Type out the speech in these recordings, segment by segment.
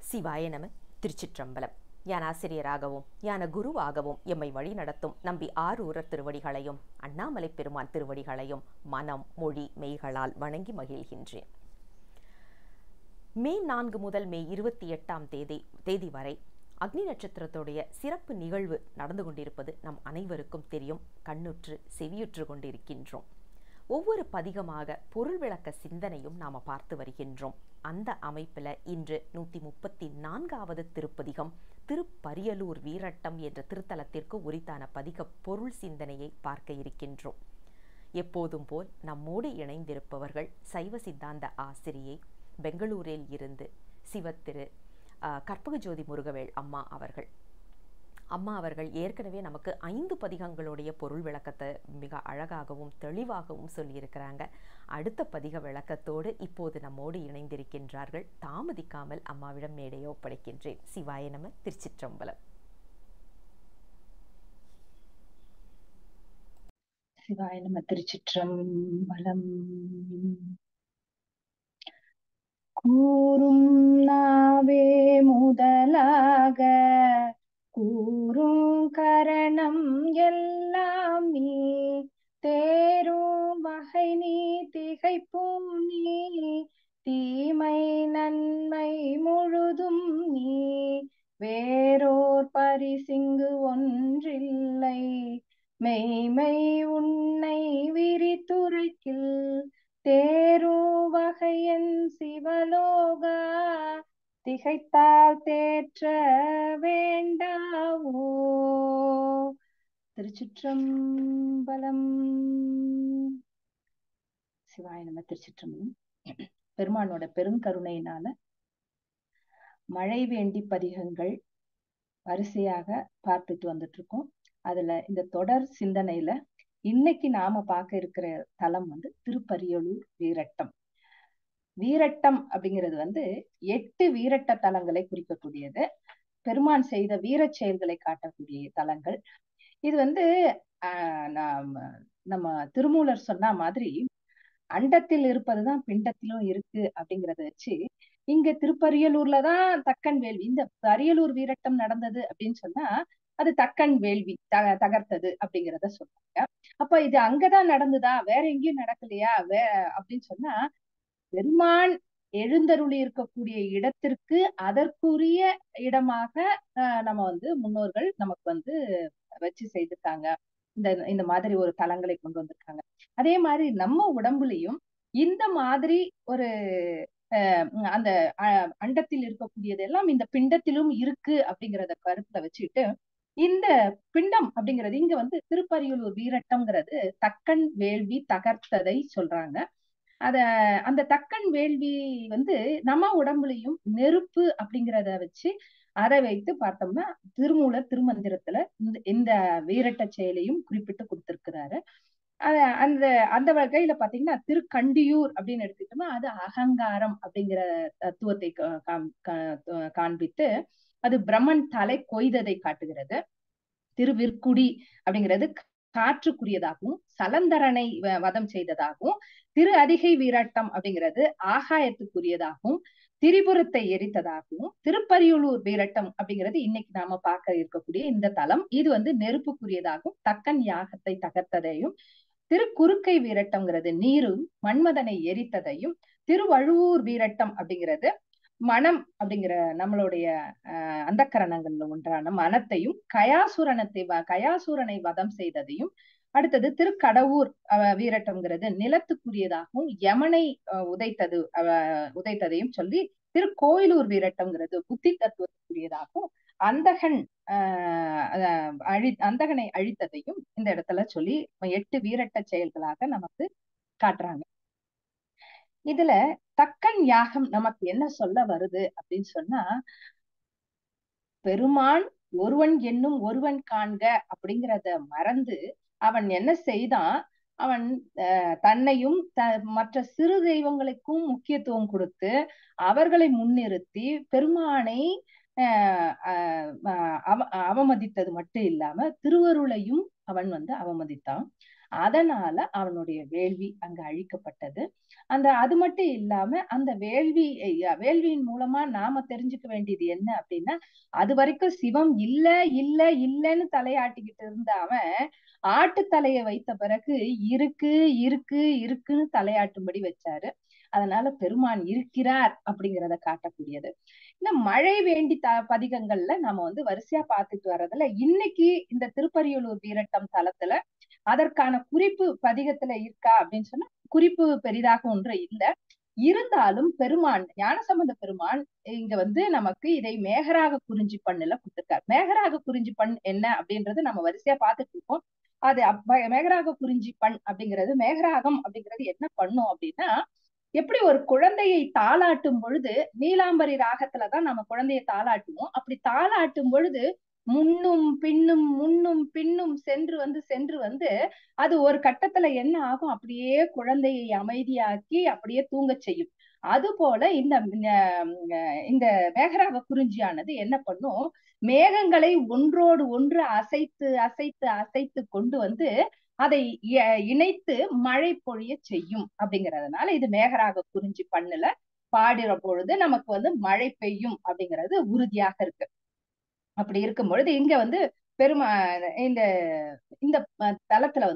சிவாய நம. திருச்சிற்றம்பலம். ஞான ஆசிரியராகவும் ஞான குருவாகவும் எம்மை வழி நடத்தும் நம்பி ஆரூரர் திருவடிகளையும் அண்ணாமலை பெருமான் திருவடிகளையும் மனம் மொழி மெய்களால் வணங்கி மகிழ்கின்றேன். மே 4 முதல் மே 28 தேதி வரை அக்னி நட்சத்திரத்துடைய சிறப்பு நிகழ்வு நடந்து கொண்டிருப்பது நம் அனைவருக்கும் தெரியும். கண்ணுற்று செவியுற்று கொண்டிருக்கின்றோம். ஒவ்வொரு பதிகமாக பொருள் விளக்க சிந்தனையும் நாம பார்த்து வருகின்றோம். அந்த அமைப்பில் இன்று 134வது திருப்பதிகம் திருப்பரியலூர் வீரட்டம் என்ற திருத்தலத்திற்கு உரித்தான பதிக பொருள் சிந்தனையை பார்க்க இருக்கின்றோம். எப்போதும் போல் நம்மோடு இணைந்திருப்பவர்கள் சைவ சித்தாந்த ஆசிரியை பெங்களூரில் இருந்து சிவத்திரு கற்பகஜோதி முருகவேள் அம்மா அவர்கள் ஏற்கனவே நமக்கு 5 பதிகங்களுடைய பொருள் விளக்கத்தை மிக அழகாகவும் தெளிவாகவும் சொல்லியிருக்கிறாங்க. அடுத்த பதிக விளக்கத்தோடு இப்போது நம்மோடு இணைந்திருக்கின்றார்கள். தாமதிக்காமல் அம்மாவிடம் மேடையை ஒப்படைக்கின்றேன். சிவாய நம. திருச்சிற்றம்பலம். சிவாய நம. திருச்சிற்றம்பலம். கூறும் நாவே முதலாக கூறும் கரணம் எல்லாம் நீ தேரும் வகை நீ திகைப்பும் நீ தீமை நன்மை முழுதும் நீ வேறோர் பரிசிங்கு ஒன்றில்லை மெய்மை உன்னை விரித்துரைக்கில் தேரும் வகையன் சிவலோகா திகைத்தால் தேற்ற வேண்டாவோ. திருச்சிற்றம்பலம். சிவாய நம. திருச்சிற்றம்பலம். பெருமானோட பெருங்கருணையினால மழை வேண்டி பதிகங்கள் வரிசையாக பார்த்துட்டு வந்துட்டு இருக்கோம். அதுல இந்த தொடர் சிந்தனையில இன்னைக்கு நாம பார்க்க இருக்கிற தலம் திருப்பரியலூர் வீரட்டம். வீரட்டம் அப்படிங்கிறது 8 வீரட்ட தலங்களை குறிக்கக்கூடியது. பெருமான் செய்த வீர செயல்களை காட்டக்கூடிய தலங்கள். இது நம்ம திருமூலர் சொன்ன மாதிரி அண்டத்தில் இருப்பதுதான் பிண்டத்திலும் இருக்கு அப்படிங்கறத வச்சு இங்க திருப்பரியலூர்லதான் தக்கன் வேள்வி. இந்த அரியலூர் வீரட்டம் நடந்தது அப்படின்னு சொன்னா அது தக்கன் வேள்வி தகர்த்தது அப்படிங்கிறத சொல்றாங்க. அப்ப இது அங்கதான் நடந்ததா, வேற எங்கேயும் நடக்கலையா அப்படின்னு சொன்னா பெருமான் எழுந்தருளி இருக்கக்கூடிய இடத்திற்கு அதற்குரிய இடமாக நம்ம முன்னோர்கள் நமக்கு வச்சு செய்திருக்காங்க. இந்த மாதிரி ஒரு தலங்களை கொண்டு வந்திருக்காங்க. அதே மாதிரி நம்ம உடம்புலையும் இந்த மாதிரி ஒரு அந்த அண்டத்தில் இருக்கக்கூடியது எல்லாம் இந்த பிண்டத்திலும் இருக்கு அப்படிங்கிறத கருத்துல வச்சுட்டு இந்த பிண்டம் அப்படிங்கிறது இங்க திருப்பரியலூர் வீரட்டம்ங்கிறது தக்கன் வேள்வி தகர்த்ததை சொல்றாங்க. அந்த தக்கன் வேள்வி நம்ம உடம்புலையும் நெருப்பு அப்படிங்கிறத வச்சு அதை வைத்து பார்த்தோம்னா திருமூலர் திருமந்திரத்துல இந்த வீரட்ட செயலையும் குறிப்பிட்டு கொடுத்திருக்கிறாரு. அந்த அந்த வகையில பாத்தீங்கன்னா திருக்கண்டியூர் அப்படின்னு எடுத்துக்கிட்டோம்னா அது அகங்காரம் அப்படிங்கிற தத்துவத்தை காண்பித்து அது பிரம்மன் தலை கொய்ததை காட்டுகிறது. திருவிற்குடி அப்படிங்கிறது காற்றுக்குரியதாகவும் சலந்தரனை வதம் செய்ததாகவும், திரு அதிகை வீராட்டம் அப்படிங்கிறது ஆகாயத்துக்குரியதாகவும் திரிபுரத்தை எரித்ததாகவும், திருப்பரியலூர் வீரட்டம் அப்படிங்கிறது இன்னைக்கு நாம பார்க்க இருக்கக்கூடிய இந்த தலம் இது நெருப்புக்குரியதாகவும் தக்கன் யாகத்தை தகர்த்ததையும், திருக்குறுக்கை வீரட்டம்ங்கிறது நீரும் மன்மதனை எரித்ததையும், திருவழுவூர் வீரட்டம் அப்படிங்கிறது மனம் அப்படிங்கிற நம்மளுடைய அந்தக்கரணங்கள்ல ஒன்றான மனத்தையும் கயாசூரனை வதம் செய்ததையும், அடுத்தது திருக்கடவூர் வீரட்டம்ங்கிறது நிலத்துக்குரியதாகவும் யமனை உதைத்ததையும் சொல்லி, திருக்கோயிலூர் வீரட்டம்ங்கிறது புத்தி தத்துவத்துக்குரியதாகவும் அந்தகனை அழித்ததையும் இந்த இடத்துல சொல்லி 8 வீரட்ட செயல்களாக நமக்கு காட்டுறாங்க. இதுல தக்கன் யாகம் நமக்கு என்ன சொல்ல வருது அப்படின்னு சொன்னா, பெருமான் ஒருவன் என்னும் ஒருவன் காண்க அப்படிங்கிறத மறந்து அவன் என்ன செய்தான், அவன் தன்னையும் மற்ற சிறு தெய்வங்களுக்கும் முக்கியத்துவம் கொடுத்து அவர்களை முன்னிறுத்தி பெருமானை அவமதித்தது மட்டும் இல்லாம திருவருளையும் அவன் அவமதித்தான். அதனால அவனுடைய வேள்வி அங்க அழிக்கப்பட்டது. அது மட்டும் இல்லாம அந்த வேள்வியின் மூலமா நாம தெரிஞ்சுக்க வேண்டியது என்ன அப்படின்னா, அது வரைக்கும் சிவம் இல்ல இல்ல இல்லன்னு தலையாட்டிக்கிட்டு இருந்த அவன் ஆட்டு தலையை வைத்த பிறகு இருக்கு இருக்கு இருக்குன்னு தலையாட்டும்படி வச்சாரு. அதனால பெருமான் இருக்கிறார் அப்படிங்கிறத காட்டக்கூடியது. இந்த மழை வேண்டி பதிகங்கள்ல நம்ம வரிசையா பார்த்துட்டு வர்றதுல இன்னைக்கு இந்த திருப்பரியலூர் வீரட்டம் தலத்துல அதற்கான குறிப்பு பதிகத்துல இருக்கா அப்படின்னு சொன்னா குறிப்பு பெரிதாக ஒன்று இல்ல. இருந்தாலும் பெருமான் ஞானசம்பந்த பெருமான் இங்க நமக்கு இதை மேகராக குறிஞ்சி பண்ணுல கொடுத்திருக்காரு. மேகராக குறிஞ்சி பண் என்ன அப்படின்றது நம்ம வரிசையா பார்த்துட்டு இருக்கோம். அது மேகராக குறிஞ்சி பண் அப்படிங்கிறது, மேகராகம் அப்படிங்கிறது என்ன பண்ணும் அப்படின்னா, எப்படி ஒரு குழந்தையை தாளாட்டும் பொழுது நீலாம்பரி ராகத்துலதான் நம்ம குழந்தையை தாளாட்டுவோம். அப்படி தாளாட்டும் பொழுது முன்னும் பின்னும் சென்று அது ஒரு கட்டத்துல என்ன ஆகும், அப்படியே குழந்தையை அமைதியாக்கி அப்படியே தூங்க செய்யும். அது போல இந்த மேகராக குறிஞ்சியானது என்ன பண்ணும், மேகங்களை ஒன்றோடு ஒன்று அசைத்து அசைத்து அசைத்து கொண்டு அதை இணைத்து மழை பொழிய செய்யும். அப்படிங்கறதுனால இது மேகராக குறிஞ்சி பண்ணுல பாடுற பொழுது நமக்கு மழை பெய்யும் அப்படிங்கிறது உறுதியாக இருக்கு. அப்படி இருக்கும் பொழுது இங்க பெருமா இந்த இந்த தலத்துல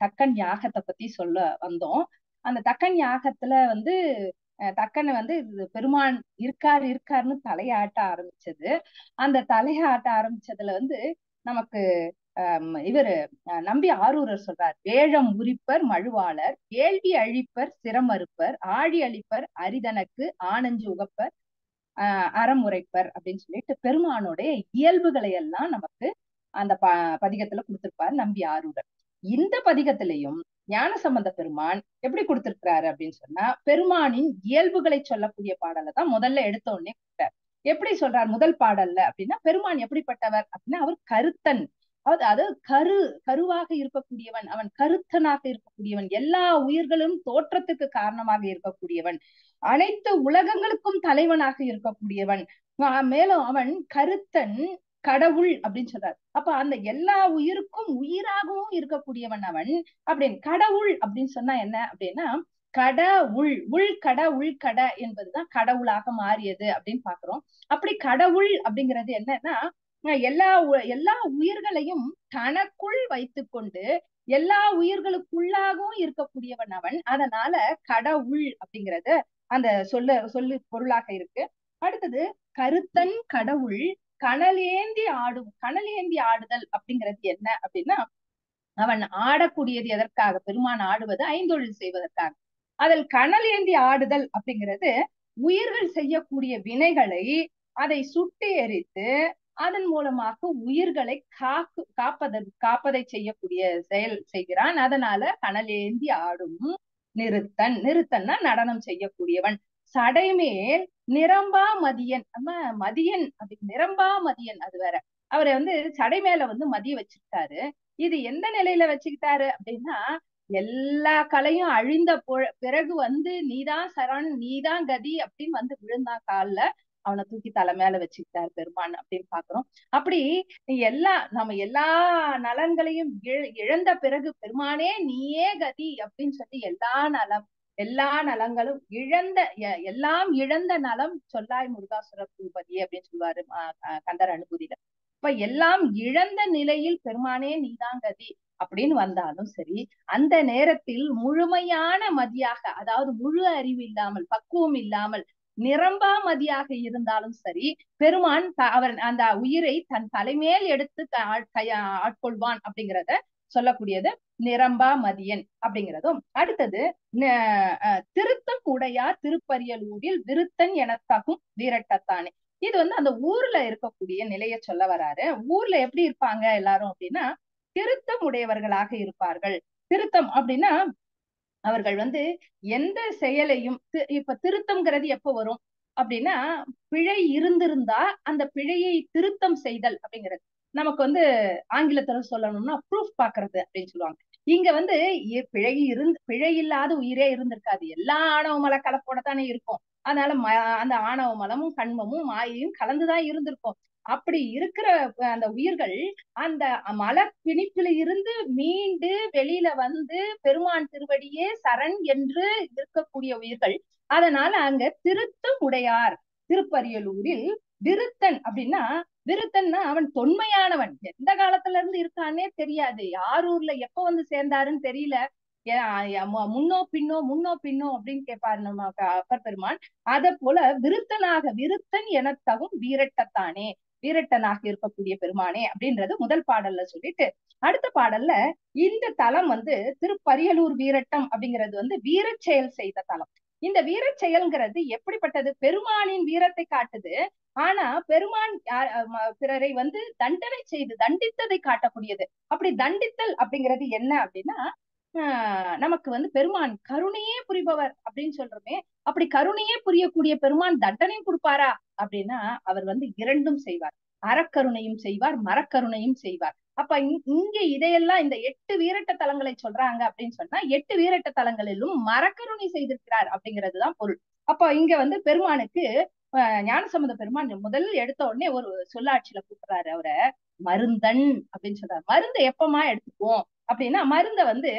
தக்கன் யாகத்தை பத்தி சொல்ல வந்தோம். அந்த தக்கன் யாகத்துல தக்கனை பெருமான் இருக்காருன்னு தலையாட்ட ஆரம்பிச்சது. அந்த தலையாட்ட ஆரம்பிச்சதுல நமக்கு இவரு நம்பி ஆரூரர் சொல்றார், வேழம் உரிப்பர் மழுவாளர், கேள்வி அழிப்பர் சிரமறுப்பர், ஆழி அழிப்பர் அரிதனக்கு ஆனஞ்சு உகப்பர் அறமுறைப்பர் அப்படின்னு சொல்லிட்டு பெருமானுடைய இயல்புகளை எல்லாம் நமக்கு அந்த பதிகத்துல கொடுத்திருப்பார் நம்பி ஆரூரர். இந்த பதிகத்திலையும் ஞானசம்பந்த பெருமான் எப்படி கொடுத்திருக்கிறாரு அப்படின்னு சொன்னா, பெருமானின் இயல்புகளை சொல்லக்கூடிய பாடலை தான் முதல்ல எடுத்த உடனே கொடுத்தார். எப்படி சொல்றார் முதல் பாடல்ல அப்படின்னா, பெருமான் எப்படிப்பட்டவர் அப்படின்னா, அவர் கருத்தன். அதாவது கருவாக இருக்கக்கூடியவன், அவன் கருத்தனாக இருக்கக்கூடியவன், எல்லா உயிர்களும் தோற்றத்துக்கு காரணமாக இருக்கக்கூடியவன், அனைத்து உலகங்களுக்கும் தலைவனாக இருக்கக்கூடியவன், மேலும் அவன் கருத்தன் கடவுள் அப்படின்னு சொல்றாரு. அப்ப அந்த எல்லா உயிருக்கும் உயிராகவும் இருக்கக்கூடியவன் அவன் அப்படின்னு. கடவுள் அப்படின்னு சொன்னா என்ன அப்படின்னா, கட உள்கட என்பதுதான் கடவுளாக மாறியது அப்படின்னு பாக்குறோம். அப்படி கடவுள் அப்படிங்கிறது என்னன்னா, எல்லா உயிர்களையும் தனக்குள் வைத்துக் கொண்டு எல்லா உயிர்களுக்குள்ளாகவும் இருக்கக்கூடியவன் அவன். அதனால கடவுள் அப்படிங்கிறது அந்த சொல்லு பொருளாக இருக்கு. அடுத்தது கருத்தன் கடவுள் கனலேந்தி ஆடுதல் அப்படிங்கிறது என்ன அப்படின்னா, அவன் ஆடக்கூடியது எதற்காக, பெருமான் ஆடுவது ஐந்தொழில் செய்வதற்காக. அதில் கனல் ஏந்தி ஆடுதல் அப்படிங்கிறது உயிர்கள் செய்யக்கூடிய வினைகளை அதை சுட்டி எரித்து அதன் மூலமாக உயிர்களை காப்பதை செய்யக்கூடிய செயல் செய்கிறான். அதனால கனலேந்தி ஆடும் நிறுத்தன்னா நடனம் செய்யக்கூடியவன். சடைமேல் நிரம்பா மதியன், மதியன் அப்படி நிரம்பா மதியன் அது வேற. அவரை சடை மேல மதிய வச்சுக்கிட்டாரு. இது எந்த நிலையில வச்சுக்கிட்டாரு அப்படின்னா, எல்லா கலையும் அழிந்த பிறகு நீதான் சரண் நீதான் கதி அப்படின்னு விழுந்தான் கால்ல. அவனை தூக்கி தலை மேல வச்சுக்கிட்டாரு பெருமான் அப்படின்னு பாக்குறோம். அப்படி நம்ம எல்லா நலன்களையும் இழந்த பிறகு பெருமானே நீயே கதி அப்படின்னு சொல்லி எல்லா நலங்களும் எல்லாம் இழந்த நலம் சொல்லாய் முருகாசுர பூபதி அப்படின்னு சொல்லுவாரு கந்தர் அனுபூதியில. இப்ப எல்லாம் இழந்த நிலையில் பெருமானே நீதான் கதி அப்படின்னு வந்தாலும் சரி, அந்த நேரத்தில் முழுமையான மதியாக, அதாவது முழு அறிவு இல்லாமல் பக்குவம் இல்லாமல் நிரம்பா மதியாக இருந்தாலும் சரி, பெருமான் அவர் அந்த உயிரை தன் தலைமேல் எடுத்து ஆட்கொள்வான் அப்படிங்கிறத சொல்லக்கூடியது நிரம்பா மதியன் அப்படிங்கிறதும். அடுத்தது திருத்தம் உடையார் திருப்பரியலூரில் விருத்தன் எனத்தகும் வீரட்டத்தானே. இது அந்த ஊர்ல இருக்கக்கூடிய நிலைய சொல்ல வராரு. ஊர்ல எப்படி இருப்பாங்க எல்லாரும் அப்படின்னா, திருத்தம் உடையவர்களாக இருப்பார்கள். திருத்தம் அப்படின்னா அவர்கள் எந்த செயலையும் இப்ப திருத்தம்ங்கிறது எப்ப வரும் அப்படின்னா, பிழை இருந்திருந்தா அந்த பிழையை திருத்தம் செய்தல் அப்படிங்கிறது. நமக்கு ஆங்கிலத்துல சொல்லணும்னா ப்ரூஃப் பாக்குறது அப்படின்னு சொல்லுவாங்க. இங்க பிழை இல்லாத உயிரே இருந்திருக்காது. எல்லா ஆணவ மல கலப்போட தானே இருக்கும். அதனால அந்த ஆணவ மலமும் கண்மமும் மாயையும் கலந்துதான் இருந்திருக்கும். அப்படி இருக்கிற அந்த உயிர்கள் அந்த மலர் பிணிப்பில இருந்து மீண்டு வெளியில வந்து பெருமான் திருவடியே சரண் என்று இருக்கக்கூடிய உயிர்கள். அதனால அங்க திருத்தம் உடையார் திருப்பரியலூரில் விருத்தன் அப்படின்னா, விருத்தன்னா அவன் தொன்மையானவன். எந்த காலத்துல இருந்து இருக்கானே தெரியாது, யார் ஊர்ல எப்ப வந்து சேர்ந்தாருன்னு தெரியல. முன்னோ பின்னோ முன்னோ பின்னோ அப்படின்னு கேட்பாரு நம்ம அப்பர் பெருமான். அத போல விருத்தனாக விருத்தன் எனத்தகும் வீரட்டத்தானே, வீரட்டனாக இருக்கக்கூடிய பெருமானே அப்படின்றது முதல் பாடல்ல சொல்லிட்டு, அடுத்த பாடல்ல இந்த தலம் வந்து திருப்பரியலூர் வீரட்டம் அப்படிங்கிறது வந்து வீரச் செயல் செய்த தலம். இந்த வீரச் செயல்ங்கிறது எப்படிப்பட்டது? பெருமானின் வீரத்தை காட்டுது. ஆனா பெருமான் பிறரை வந்து தண்டனை செய்து தண்டித்ததை காட்டக்கூடியது. அப்படி தண்டித்தல் அப்படிங்கிறது என்ன அப்படின்னா, நமக்கு வந்து பெருமான் கருணையே புரிபவர் அப்படின்னு சொல்றோமே, அப்படி கருணையே புரியக்கூடிய பெருமான் தண்டனையும் கொடுப்பாரா அப்படின்னா, அவர் வந்து இரண்டும் செய்வார். அறக்கருணையும் செய்வார், மரக்கருணையும் செய்வார். அப்ப இங்க இதையெல்லாம் இந்த 8 வீரட்ட தலங்களை சொல்றாங்க அப்படின்னு சொன்னா, 8 வீரட்ட தலங்களிலும் மரக்கருணை செய்திருக்கிறார் அப்படிங்கிறதுதான் பொருள். அப்ப இங்க வந்து பெருமானுக்கு ஞானசம்பந்த பெருமான் முதல் எடுத்த உடனே ஒரு சொல்லாட்சியில கூப்பிடுறாரு அவரை, மருந்தன் அப்படின்னு சொல்றாரு. மருந்தை எப்பமா எடுத்துக்குவோம் அப்படின்னா, மருந்தை வந்து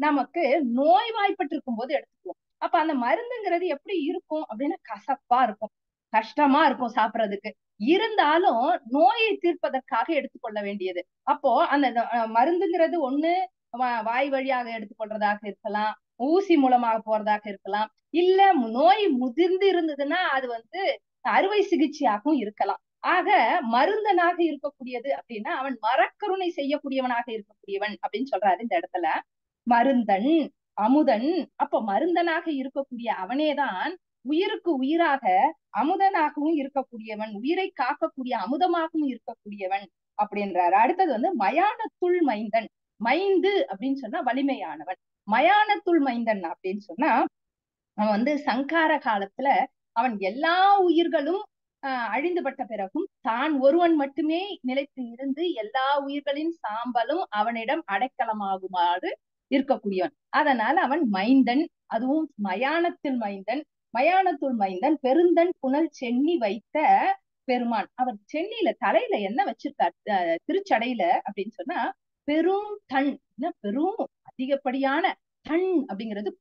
நமக்கு நோய்வாய்ப்பட்டிருக்கும் போது எடுத்துக்குவோம். அப்ப அந்த மருந்துங்கிறது எப்படி இருக்கும் அப்படின்னா, கசப்பா இருக்கும், கஷ்டமா இருக்கும் சாப்பிடறதுக்கு. இருந்தாலும் நோயை தீர்ப்பதற்காக எடுத்துக்கொள்ள வேண்டியது. அப்போ அந்த மருந்துங்கிறது ஒண்ணு வாய் வழியாக எடுத்துக்கொள்றதாக இருக்கலாம், ஊசி மூலமாக போறதாக இருக்கலாம், இல்ல நோய் முதிர்ந்து இருந்ததுன்னா அது வந்து அறுவை சிகிச்சையாகவும் இருக்கலாம். ஆக மருந்தனாக இருக்கக்கூடியது அப்படின்னா, அவன் மரக்கருணை செய்யக்கூடியவனாக இருக்கக்கூடியவன் அப்படின்னு சொல்றாரு இந்த இடத்துல. மருந்தன், அமுதன். அப்ப மருந்தனாக இருக்கக்கூடிய அவனேதான் உயிருக்கு உயிராக அமுதனாகவும் இருக்கக்கூடியவன், உயிரை காக்கக்கூடிய அமுதமாகவும் இருக்கக்கூடியவன் அப்படின்றாரு. அடுத்தது வந்து மயானத்துள் மைந்தன். மைந்து அப்படின்னு சொன்னா வலிமையானவன். மயானத்துள் மைந்தன் அப்படின்னு சொன்னா, அவன் வந்து சங்கார காலத்துல அவன் எல்லா உயிர்களும் அழிந்துபட்ட பிறகும் தான் ஒருவன் மட்டுமே நிலைத்து இருந்து எல்லா உயிர்களின் சாம்பலும் அவனிடம் அடைக்கலமாகுமாறு இருக்கக்கூடியவன். அதனால அவன் மைந்தன், அதுவும் மயானத்தில் மைந்தன். மயானத்துள் மைந்தன் பெருந்தன் புனல் சென்னி வைத்த பெருமான். அவர் சென்னியில தலையில என்ன வச்சிருக்கார் திருச்சடையில அப்படின்னு சொன்னா, பெரும் தன், பெரும் அதிகப்படியான தன் அப்படிங்கிறது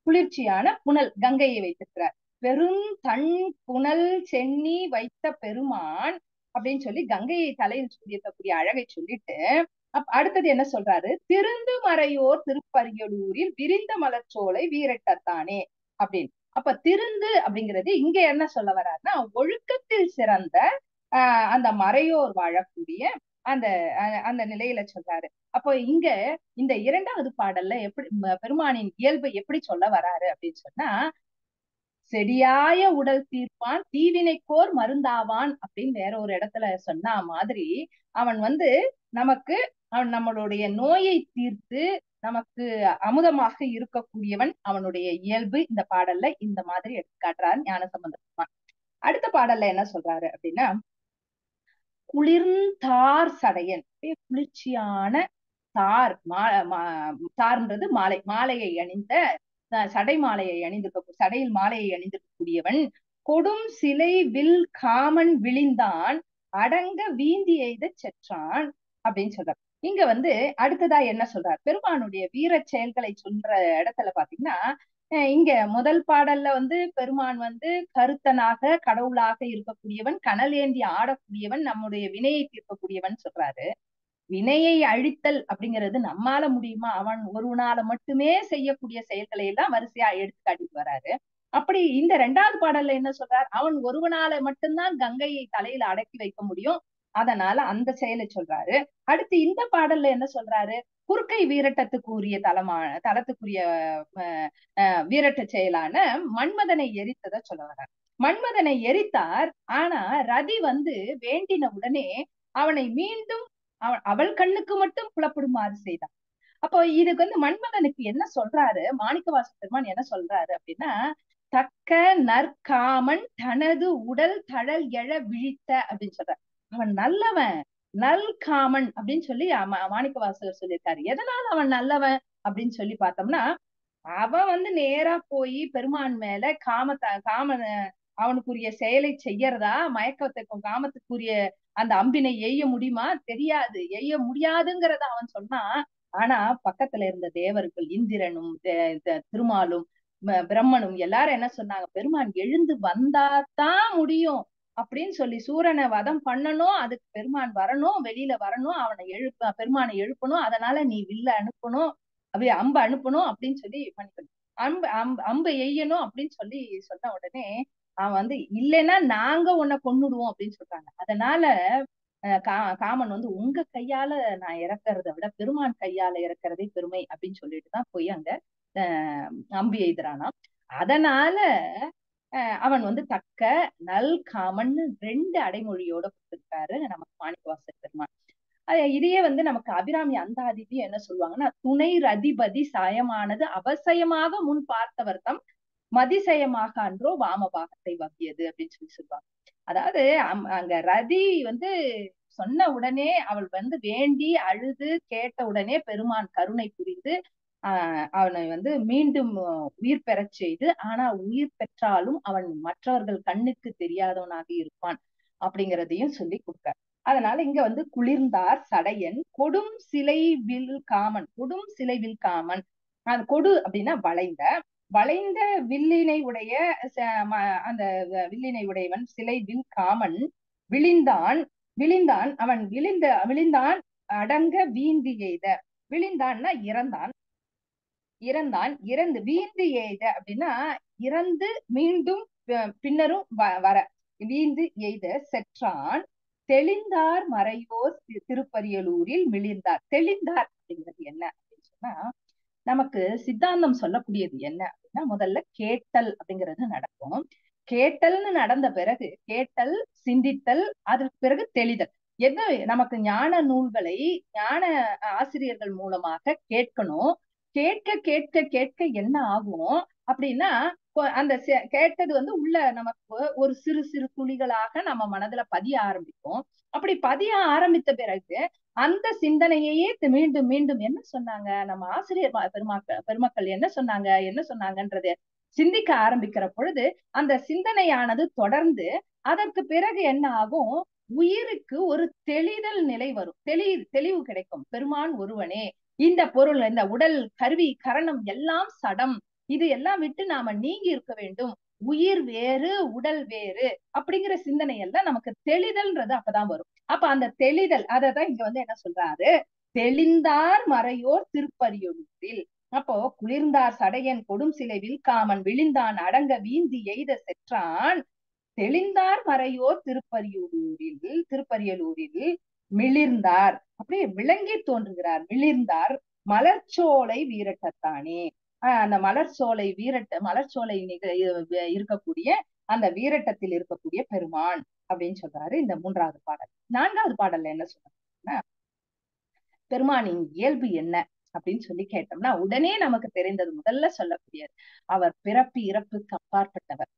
குளிர்ச்சியான புனல், கங்கையை வைத்திருக்கிறார். பெரும் தன் புனல் சென்னி வைத்த பெருமான் அப்படின்னு சொல்லி கங்கையை தலையில் சொல்லியிருக்கக்கூடிய அழகை சொல்லிட்டு, அடுத்தது என்ன சொல்றாரு? திருந்து மறையோர் திருப்பரியலூரில் விரிந்த மலர்ச்சோலை வீரட்டத்தானே அப்படின்னு. அப்ப திருந்து அப்படிங்கிறது இங்க என்ன சொல்ல வர்றாருன்னா, ஒழுக்கத்தில் சிறந்த அந்த மறையோர் வாழக்கூடிய அந்த அந்த நிலையில சொல்றாரு. அப்போ இங்க இந்த இரண்டாவது பாடல்ல எப்படி பெருமானின் இயல்பை எப்படி சொல்ல வராரு அப்படின்னு சொன்னா, செடியாய உடல் தீர்ப்பான் தீவினைக்கோர் மருந்தாவான் அப்படின்னு வேற ஒரு இடத்துல சொன்ன மாதிரி, அவன் வந்து நமக்கு நம்மளுடைய நோயை தீர்த்து நமக்கு அமுதமாக இருக்கக்கூடியவன். அவனுடைய இயல்பு இந்த பாடல்ல இந்த மாதிரி எடுத்து காட்டுறாரு ஞானசம்பந்த பெருமான். அடுத்த பாடல்ல என்ன சொல்றாரு அப்படின்னா, குளிர்ந்தார் சடையன், குளிர்ச்சியான தார், தார்ன்றது மாலை, மாலையை அணிந்த சடை மாலையை சடையில் மாலையை அணிந்திருக்கக்கூடியவன், கொடும் சிலை வில் காமன் விழிந்தான் அடங்க வீந்தி எய்த செற்றான் அப்படின்னு சொல்றார். இங்க வந்து அடுத்ததா என்ன சொல்றார்? பெருமானுடைய வீர செயல்களை சொல்ற இடத்துல பாத்தீங்கன்னா, இங்க முதல் பாடல்ல வந்து பெருமான் வந்து கருத்தனாக கடவுளாக இருக்கக்கூடியவன், கனல் ஏந்தி ஆடக்கூடியவன், நம்முடைய வினையை தீர்க்கக்கூடியவன் சொல்றாரு. வினையை அழித்தல் அப்படிங்கிறது நம்மால முடியுமா? அவன் ஒருவனால மட்டுமே செய்யக்கூடிய செயல்களை எல்லாம் வரிசையா எடுத்து காட்டிட்டு வராரு. அப்படி இந்த 2வது பாடல்ல என்ன சொல்றார்? அவன் ஒருவனால மட்டும்தான் கங்கையை தலையில அடக்கி வைக்க முடியும், அதனால அந்த செயலை சொல்றாரு. அடுத்து இந்த பாடல்ல என்ன சொல்றாரு? குறுக்கை வீரட்டத்துக்கு உரிய தலத்துக்குரிய வீரட்ட செயலான மன்மதனை எரித்ததை சொல்ல வர்றார். மன்மதனை எரித்தார். ஆனா ரதி வந்து வேண்டின உடனே அவனை மீண்டும் அவள் கண்ணுக்கு மட்டும் புலப்படுமாறு செய்தான். அப்போ இதுக்கு வந்து மன்மதனுக்கு என்ன சொல்றாரு மாணிக்கவாச பெருமான் என்ன சொல்றாரு அப்படின்னா, தக்க நற்காமன் தனது உடல் தழல் எழ விழித்த அப்படின்னு சொல்ற. அவன் நல்லவன், நல் காமன் அப்படின்னு சொல்லி மாணிக்கவாசகர் சொல்லியிருக்காரு. எதனால அவன் நல்லவன் அப்படின்னு சொல்லி பார்த்தோம்னா, அவன் வந்து நேரா போய் பெருமான் மேல காம அவனுக்குரிய செயலை செய்யறதா, மயக்கத்துக்கும் காமத்துக்குரிய அந்த அம்பினை எய்ய முடியுமா? தெரியாது, எய்ய முடியாதுங்கிறத அவன் சொன்னான். ஆனா பக்கத்துல இருந்த தேவர்கள் இந்திரனும் திருமாலும் பிரம்மனும் எல்லாரும் என்ன சொன்னாங்க, பெருமான் எழுந்து வந்தாதான் முடியும் அப்படின்னு சொல்லி, சூரனை வதம் பண்ணணும், அதுக்கு பெருமான் வரணும், வெளியில வரணும், அவனை பெருமானை எழுப்பணும், அதனால நீ வில்ல அனுப்பணும், அப்படியே அம்பு அனுப்பணும் அப்படின்னு சொல்லி பண்ணிக்கணும், அம்பு எய்யணும் அப்படின்னு சொல்லி சொன்ன உடனே அவன் வந்து இல்லைன்னா நாங்க உன்னை கொன்னுடுவோம் அப்படின்னு சொல்றாங்க. அதனால காமன் வந்து உங்க கையால நான் இறக்கறதை விட பெருமான் கையால இறக்குறதே பெருமை அப்படின்னு சொல்லிட்டுதான் போய் அங்க அம்பு எய்துறானாம். அதனால அவன் வந்து தக்க நல் காமன்னு 2 அடைமொழியோட கொடுத்திருக்காரு நமக்கு மாணிக்கவாசகர் பெருமான். இதையே வந்து நமக்கு அபிராமி அந்தாதிக்கு என்ன சொல்லுவாங்கன்னா, துணை ரதிபதி சாயமானது அவசியமாக முன் பார்த்தவர்த்தம் மதிசயமாக அன்றோ வாமபாகத்தை வகியது அப்படின்னு சொல்லி சொல்லுவாங்க. அதாவது அங்க ரதி வந்து சொன்ன உடனே அவள் வந்து வேண்டி அழுது கேட்ட உடனே பெருமான் கருணை புரிந்து அவனை வந்து மீண்டும் உயிர் பெறச் செய்து, ஆனா உயிர் பெற்றாலும் அவன் மற்றவர்கள் கண்ணுக்கு தெரியாதவனாக இருப்பான் அப்படிங்கிறதையும் சொல்லி கொடுக்க. அதனால இங்க வந்து குளிர்ந்தார் சடையன் கொடும் சிலை வில் காமன், கொடும் சிலை வில் காமன், அது கொடு அப்படின்னா வளைந்த, வளைந்த வில்லினை உடைய அந்த வில்லினை உடையவன் சிலை வில் காமன் விழிந்தான், விழிந்தான் அவன் விழிந்தான் அடங்க வீந்தி எய்த, விழிந்தான்னா இறந்தான், இறந்தான் இறந்து வீந்து எய்த அப்படின்னா இறந்து மீண்டும் பின்னரும் வர, வீந்து எய்த செற்றான் தெளிந்தார் மறையோர் திருப்பரியலூரில் மிளிர்ந்தார். தெளிந்தார் அப்படிங்கிறது என்ன அப்படின்னு சொன்னா, நமக்கு சித்தாந்தம் சொல்லக்கூடியது என்ன அப்படின்னா, முதல்ல கேட்டல் அப்படிங்கிறது நடக்கும். கேட்டல்னு நடந்த பிறகு கேட்டல், சிந்தித்தல், அதற்கு பிறகு தெளிதல். எது நமக்கு ஞான நூல்களை ஞான ஆசிரியர்கள் மூலமாக கேட்கணும். கேட்க கேட்க கேட்க என்ன ஆகும் அப்படின்னா, அந்த கேட்டது வந்து உள்ள நமக்கு ஒரு சிறு சிறு துளிகளாக நம்ம மனதுல பதிய ஆரம்பிக்கும். அப்படி பதிய ஆரம்பித்த பிறகு அந்த சிந்தனையே மீண்டும் மீண்டும் என்ன சொன்னாங்க நம்ம ஆசிரியர் பெருமக்கள் என்ன சொன்னாங்கன்றது சிந்திக்க ஆரம்பிக்கிற பொழுது அந்த சிந்தனையானது தொடர்ந்து அதற்கு பிறகு என்ன ஆகும், உயிருக்கு ஒரு தெளிதல் நிலை வரும், தெளிவு கிடைக்கும். பெருமான் ஒருவனே, இந்த பொருள், இந்த உடல் கருவி கரணம் எல்லாம் சடம், இது எல்லாம் விட்டு நாம நீங்கி இருக்க வேண்டும், உயிர் வேறு உடல் வேறு அப்படிங்கிற சிந்தனை எல்லாம் நமக்கு தெளிதல்ன்றது அப்பதான் வரும். அப்ப அந்த தெளிதல் அததான் இங்க வந்து என்ன சொல்றாரு, தெளிந்தார் மறையோர் திருப்பரியலூரில். அப்போ குளிர்ந்தார் சடையன் கொடும் சிலை வில்காமன் விழிந்தான் அடங்க வீந்தி எய்த செற்றான் தெளிந்தார் மறையோர் திருப்பரியலூரில் மிளிர்ந்தார், அப்படியே விளங்கி தோன்றுகிறார், மிளிர்ந்தார் மலர்ச்சோலை வீரட்டத்தானே. அந்த மலர்ச்சோலை மலர்ச்சோலை இருக்கக்கூடிய அந்த வீரட்டத்தில் இருக்கக்கூடிய பெருமான் அப்படின்னு சொல்றாரு இந்த 3வது பாடல். 4வது பாடல்ல என்ன சொல்றாருன்னா, பெருமானின் இயல்பு என்ன அப்படின்னு சொல்லி கேட்டோம்னா உடனே நமக்கு தெரிந்தது முதல்ல சொல்லக்கூடியது, அவர் பிறப்பு இறப்புக்கு அப்பாற்பட்டவர்.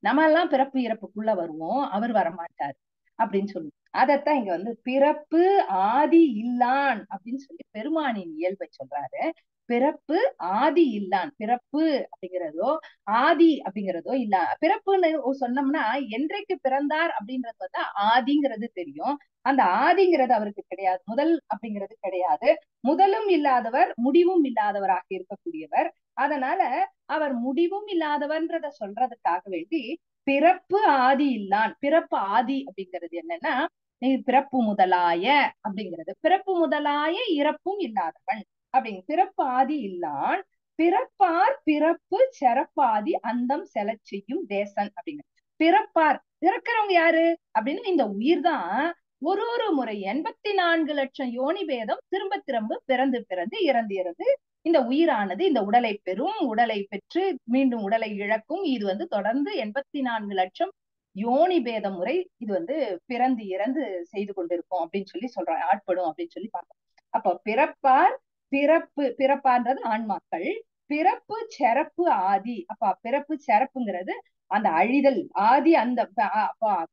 நம்ம எல்லாம் பிறப்பு இறப்புக்குள்ள வருவோம், அவர் வரமாட்டார் அப்படின்னு சொல்லி, அதத்தான் இங்க வந்து பிறப்பு ஆதி இல்லான் அப்படின்னு சொல்லி பெருமானின் இயல்பை சொல்றாரு. பிறப்பு ஆதி இல்லான், பிறப்பு அப்படிங்கிறதோ ஆதி அப்படிங்கிறதோ இல்ல. பிறப்புன்னு சொன்னோம்னா என்றைக்கு பிறந்தார் அப்படின்றது வந்து ஆதிங்கிறது தெரியும், அந்த ஆதிங்கிறது அவருக்கு கிடையாது, முதல் அப்படிங்கிறது கிடையாது. முதலும் இல்லாதவர் முடிவும் இல்லாதவராக இருக்கக்கூடியவர். அதனால அவர் முடிவும் இல்லாதவன்றத சொல்றதுக்காக வேண்டி பிறப்பு ஆதி இல்லான். பிறப்பு ஆதி அப்படிங்கிறது என்னன்னா, பிறப்பு முதலாய அப்படிங்கிறது, பிறப்பு முதலாய இறப்பும் இல்லாதவன் அப்படிங்க. பிறப்பு ஆதி இல்லான் பிறப்பார் பிறப்பு சிறப்பாதி அந்தம் செல செய்யும் தேசன் அப்படிங்க. பிறப்பார், பிறக்கிறவங்க யாரு அப்படின்னா இந்த உயிர் தான். ஒரு முறை 84 லட்சம் யோனி பேதம் திரும்ப திரும்ப பிறந்து பிறந்து இறந்து இறந்து இந்த உயிரானது இந்த உடலை பெறும், உடலை பெற்று மீண்டும் உடலை இழக்கும். இது வந்து தொடர்ந்து 84 லட்சம் யோனி பேத முறை இது வந்து பிறந்து இறந்து செய்து கொண்டிருக்கும் அப்படின்னு சொல்லி சொல்றாங்க, ஆட்படும் அப்படின்னு சொல்லி பார்க்கணும். அப்போ பிறப்பார் பிறப்பான்றது ஆன்மாக்கள், பிறப்பு சிறப்பு ஆதி. அப்ப பிறப்பு சிறப்புங்கிறது அந்த அழிதல், ஆதி அந்த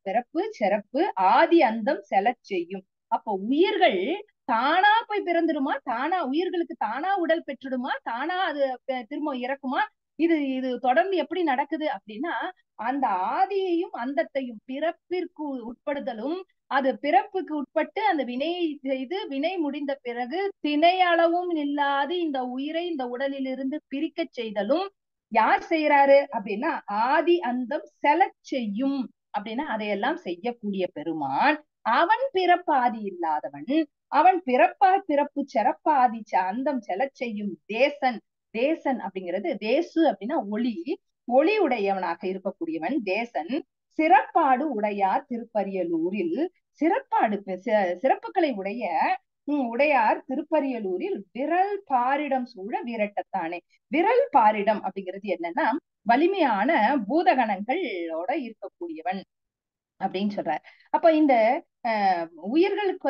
பிறப்பு சிறப்பு ஆதி அந்தம் செல செய்யும். அப்போ உயிர்கள் தானா போய் பிறந்துடுமா, தானா உயிர்களுக்கு தானா உடல் பெற்றுடுமா, தானா அது திரும்ப இறக்குமா, இது இது தொடர்ந்து எப்படி நடக்குது அப்படின்னா, அந்த ஆதியையும் அந்தத்தையும் பிறப்பிற்கு உட்படுதலும், அது பிறப்புக்கு உட்பட்டு அந்த வினையை செய்து வினை முடிந்த பிறகு திணை அளவும் இல்லாது இந்த உயிரை இந்த உடலிலிருந்து பிரிக்க செய்தலும் யார் செய்யறாரு அப்படின்னா, ஆதி அந்தம் செலச் செய்யும் அப்படின்னா அதையெல்லாம் செய்யக்கூடிய பெருமான். அவன் பிறப்பாதி இல்லாதவன், அவன் பிறப்பு சிறப்பாதி அந்தம் செலச் செய்யும் தேசன். தேசன் அப்படிங்கிறது தேசு அப்படின்னா ஒளி, ஒளி உடையவனாக இருக்கக்கூடியவன் தேசன். சிறப்பாடு உடையார் திருப்பரியலூரில், சிறப்பாடு சிறப்புகளை உடையார் திருப்பரியலூரில் விரல் பாரிடம் சூழ வீரட்டத்தானே. விரல் பாரிடம் அப்படிங்கிறது என்னன்னா, வலிமையான பூதகணங்களோட இருக்கக்கூடியவன் அப்படின்னு சொல்றார். அப்ப இந்த உயிர்களுக்கு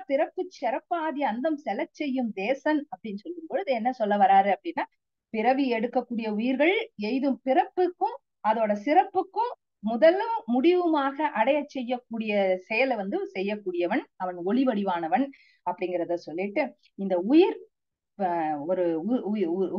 பிறப்பு சிறப்பாதி அந்தம் செலச் செய்யும் தேசன் அப்படின்னு சொல்லும் பொழுது என்ன சொல்ல வராரு அப்படின்னா, பிறவி எடுக்கக்கூடிய உயிர்கள் எய்தும் பிறப்புக்கும் அதோட சிறப்புக்கும் முதலும் முடிவுமாக அடைய செய்யக்கூடிய செயலை செய்யக்கூடியவன் அவன், ஒளி வடிவானவன் அப்படிங்கிறத சொல்லிட்டு, இந்த உயிர்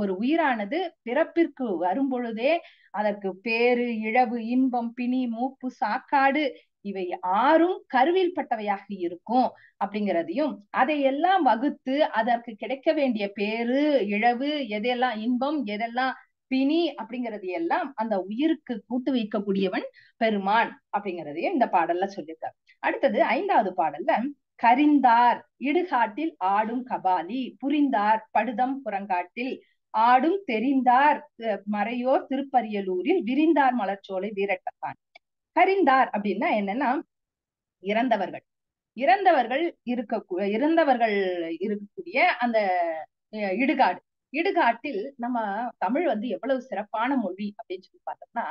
ஒரு உயிரானது பிறப்பிற்கு வரும் பொழுதே அதற்கு பேரு, இழவு, இன்பம், பிணி, மூப்பு, சாக்காடு இவை ஆறும் கருவில் பட்டவையாக இருக்கும் அப்படிங்கிறதையும், அதையெல்லாம் வகுத்து அதற்கு கிடைக்க வேண்டிய பேரு, இழவு, எதெல்லாம் இன்பம், எதெல்லாம் பிணி அப்படிங்கிறது எல்லாம் அந்த உயிருக்கு கூட்டு வைக்கக்கூடியவன் பெருமான் அப்படிங்கிறதையும் இந்த பாடல்ல சொல்லியிருக்கார். அடுத்தது 5வது பாடல்ல, கரிந்தார் இடுகாட்டில் ஆடும் கபாலி, புரிந்தார் படுதம் புறங்காட்டில் ஆடும் தெரிந்தார் மறையோர் திருப்பரியலூரில் விரிந்தார் மலர்ச்சோலை வீரட்டத்தான். கரிந்தார் அப்படின்னா என்னன்னா, இறந்தவர்கள் இருக்கக்கூடிய அந்த இடுகாடு. இடுகாட்டில் நம்ம தமிழ் எவ்வளவு சிறப்பான மொழி அப்படின்னு சொல்லி பார்த்தோம்னா,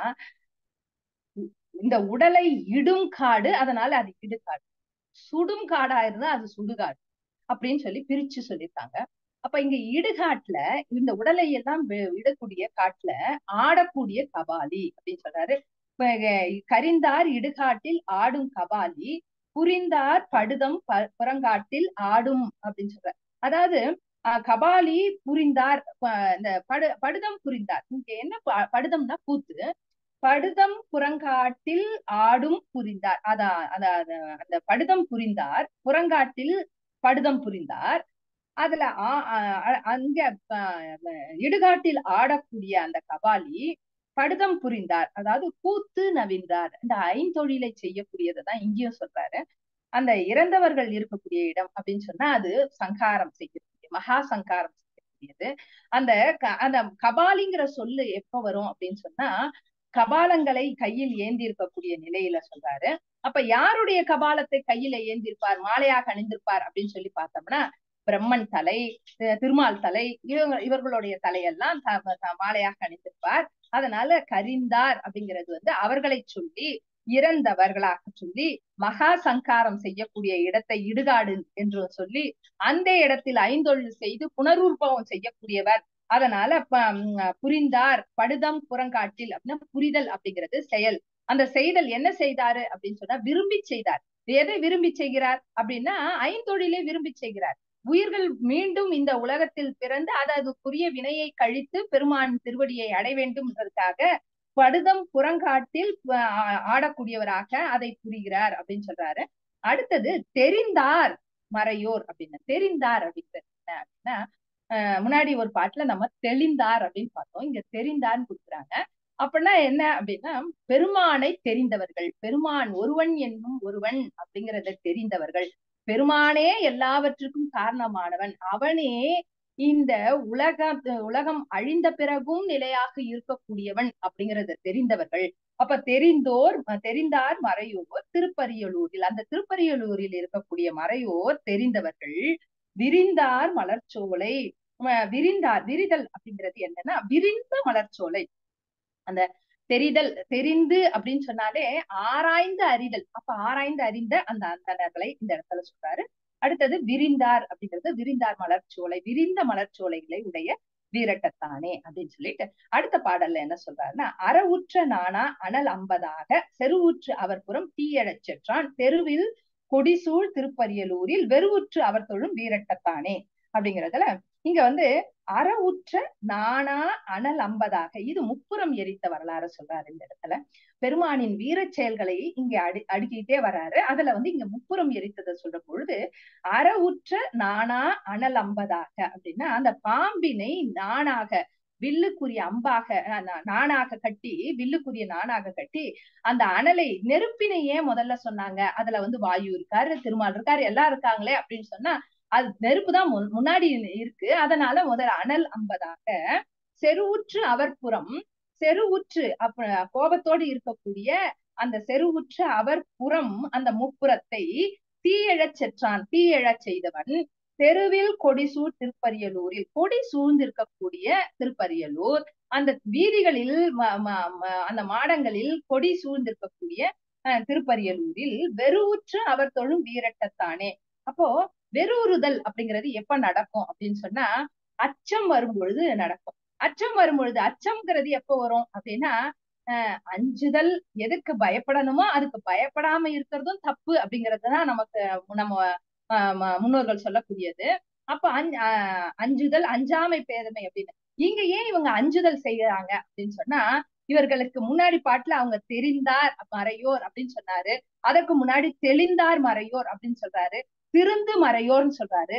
இந்த உடலை இடும் காடு, அதனால அது இடுகாடு. சுடும் காடா இருந்தா அது சுடுகாடு அப்படின்னு சொல்லி பிரிச்சு சொல்லியிருக்காங்க. அப்ப இங்க இடுகாட்டுல இந்த உடலை எல்லாம் விடக்கூடிய காட்டுல ஆடக்கூடிய கபாலி அப்படின்னு சொல்றாரு. கரிந்தார் இடுகாட்டில் ஆடும் கபாலி, புரிந்தார் படுதம் புறங்காட்டில் ஆடும் அப்படின்னு சொல்ற. அதாவது கபாலி புரிந்தார், இந்த படுதம் புரிந்தார். இங்க என்ன படுதம்னா கூத்து, படுதம் புறங்காட்டில் ஆடும் புரிந்தார். அந்த படுதம் புரிந்தார், புறங்காட்டில் படுதம் புரிந்தார். அதுல அங்க இடுகாட்டில் ஆடக்கூடிய அந்த கபாலி படுதம் புரிந்தார், அதாவது கூத்து நவின்றார். இந்த ஐந்தொழிலை செய்யக்கூடியதான் இங்கேயும் சொல்றாரு. அந்த இறந்தவர்கள் இருக்கக்கூடிய இடம் அப்படின்னு சொன்னா அது சங்காரம் செய்யக்கூடிய, மகா சங்காரம் செய்யக்கூடியது. அந்த கபாலிங்கிற சொல்லு எப்ப வரும் அப்படின்னு சொன்னா, கபாலங்களை கையில் ஏந்தி இருக்கக்கூடிய நிலையில சொல்றாரு. அப்ப யாருடைய கபாலத்தை கையில ஏந்திருப்பார், மாலையாக அணிந்திருப்பார் அப்படின்னு சொல்லி பார்த்தோம்னா, பிரம்மன் தலை, திருமால் தலை, இவர்களுடைய தலையெல்லாம் மாலையாக அணிந்திருப்பார். அதனால கரிந்தார் அப்படிங்கிறது அவர்களை சொல்லி, இறந்தவர்களாக சொல்லி, மகா சங்காரம் செய்யக்கூடிய இடத்தை இடுகாடு என்று சொல்லி, அந்த இடத்தில் ஐந்தொழில் செய்து புனரூர்பவம் செய்யக்கூடியவர். அதனால புரிந்தார் படுதம் புறங்காட்டில் அப்படின்னா, புரிதல் அப்படிங்கிறது செயல். அந்த செய்தல் என்ன செய்தாரு அப்படின்னு சொன்னா, விரும்பி செய்தார். எதை விரும்பி செய்கிறார் அப்படின்னா, ஐந்தொழிலை விரும்பி செய்கிறார். உயிர்கள் மீண்டும் இந்த உலகத்தில் பிறந்து அதற்குரிய வினையை கழித்து பெருமான் திருவடியை அடைய வேண்டும்ன்றதுக்காக படுதம் புறங்காட்டில் ஆடக்கூடியவராக அதை புரிகிறார் அப்படின்னு சொல்றாரு. அடுத்தது தெரிந்தார் மறையோர் அப்படின்னு. தெரிந்தார் அப்படிங்கிறது என்ன அப்படின்னா, முன்னாடி ஒரு பாட்டுல நம்ம தெளிந்தார் அப்படின்னு பார்த்தோம், இங்க தெரிந்தார்னு கொடுக்குறாங்க. அப்படின்னா என்ன அப்படின்னா, பெருமானை தெரிந்தவர்கள், பெருமான் ஒருவன் என்னும் ஒருவன் அப்படிங்கிறத தெரிந்தவர்கள், பெருமானே எல்லாவற்றுக்கும் காரணமானவன், அவனே இந்த உலகம் அழிந்த பிறகும் நிலையாக இருக்கக்கூடியவன் அப்படிங்கிறத தெரிந்தவர்கள். அப்ப தெரிந்தார் மறையோர் திருப்பரியலூரில், அந்த திருப்பரியலூரில் இருக்கக்கூடிய மறையோர் தெரிந்தவர்கள். விரிந்தார் மலர்ச்சோலை, விரிதல் அப்படிங்கிறது என்னன்னா, விரிந்த மலர்ச்சோலை. அந்த தெரிந்து அப்படின்னு சொன்னாலே ஆராய்ந்து அறிதல். அப்ப ஆராய்ந்து அறிந்த அந்த அந்தணர்களை இந்த இடத்துல சொல்றாரு. அடுத்தது விரிந்தார் அப்படிங்கிறது, விரிந்தார் மலர்ச்சோலை, விரிந்த மலர்ச்சோலைகளை உடைய வீரட்டத்தானே அப்படின்னு சொல்லிட்டு அடுத்த பாடல்ல என்ன சொல்றாருன்னா, அறவுற்ற நானா அனல் அம்பதாக செருவுற்று அவர் புறம் தீயழச் செற்றான் தெருவில் கொடிசூழ் திருப்பரியலூரில் வெறுவுற்று அவர் தொழும் வீரட்டத்தானே. அப்படிங்கறதுல இங்க வந்து அறவுற்ற நாணா அனல் அம்பதாக இது முப்புறம் எரித்த வரலாறு சொல்றாரு இந்த இடத்துல. பெருமானின் வீர செயல்களை இங்க அடுக்கிட்டே வர்றாரு. அதுல வந்து இங்க முப்புறம் எரித்ததை சொல்ற பொழுது அறவுற்ற நாணா அனல் அம்பதாக அப்படின்னா அந்த பாம்பினை நாணாக வில்லுக்குரிய அம்பாக நாணாக கட்டி வில்லுக்குரிய நாணாக கட்டி அந்த அனலை நெருப்பினை ஏன் முதல்ல சொன்னாங்க? அதுல வந்து வாயு இருக்காரு, திருமால் இருக்காரு, எல்லாம் இருக்காங்களே அப்படின்னு சொன்னா அது நெருப்பு தான் முன்னாடி இருக்கு. அதனால முதல் அனல் அம்பதாக செருவுற்று அவர் புறம் செருவுற்று கோபத்தோடு இருக்கக்கூடிய அந்த செருவுற்று அவர் புறம் அந்த முப்புறத்தை தீயழச் செற்றான், தீயழச் செய்தவன் தெருவில் கொடிசூழ் திருப்பரியலூரில் கொடி சூழ்ந்திருக்கக்கூடிய திருப்பரியலூர் அந்த வீதிகளில் அந்த மாடங்களில் கொடி சூழ்ந்திருக்கக்கூடிய திருப்பரியலூரில் வெறுவுற்று அவர் தொழும் வீரட்டத்தானே. அப்போ வெறுவுறுதல் அப்படிங்கிறது எப்ப நடக்கும் அப்படின்னு சொன்னா அச்சம் வரும்பொழுது நடக்கும். அச்சம் வரும்பொழுது அச்சம்ங்கிறது எப்ப வரும் அப்படின்னா அஞ்சுதல் எதுக்கு பயப்படணுமோ அதுக்கு பயப்படாம இருக்கிறதும் தப்பு அப்படிங்கறதுதான் நமக்கு நம்ம முன்னோர்கள் சொல்லக்கூடியது. அப்ப அஞ்சுதல் அஞ்சாமை பேதமை அப்படின்னு இங்க ஏன் இவங்க அஞ்சுதல் செய்யறாங்க அப்படின்னு சொன்னா இவர்களுக்கு முன்னாடி பாட்டுல அவங்க தெரிந்தார் மறையோர் அப்படின்னு சொன்னாரு. அதற்கு முன்னாடி தெளிந்தார் மறையோர் அப்படின்னு சொல்றாரு. திருந்து மறையோர்னு சொல்றாரு.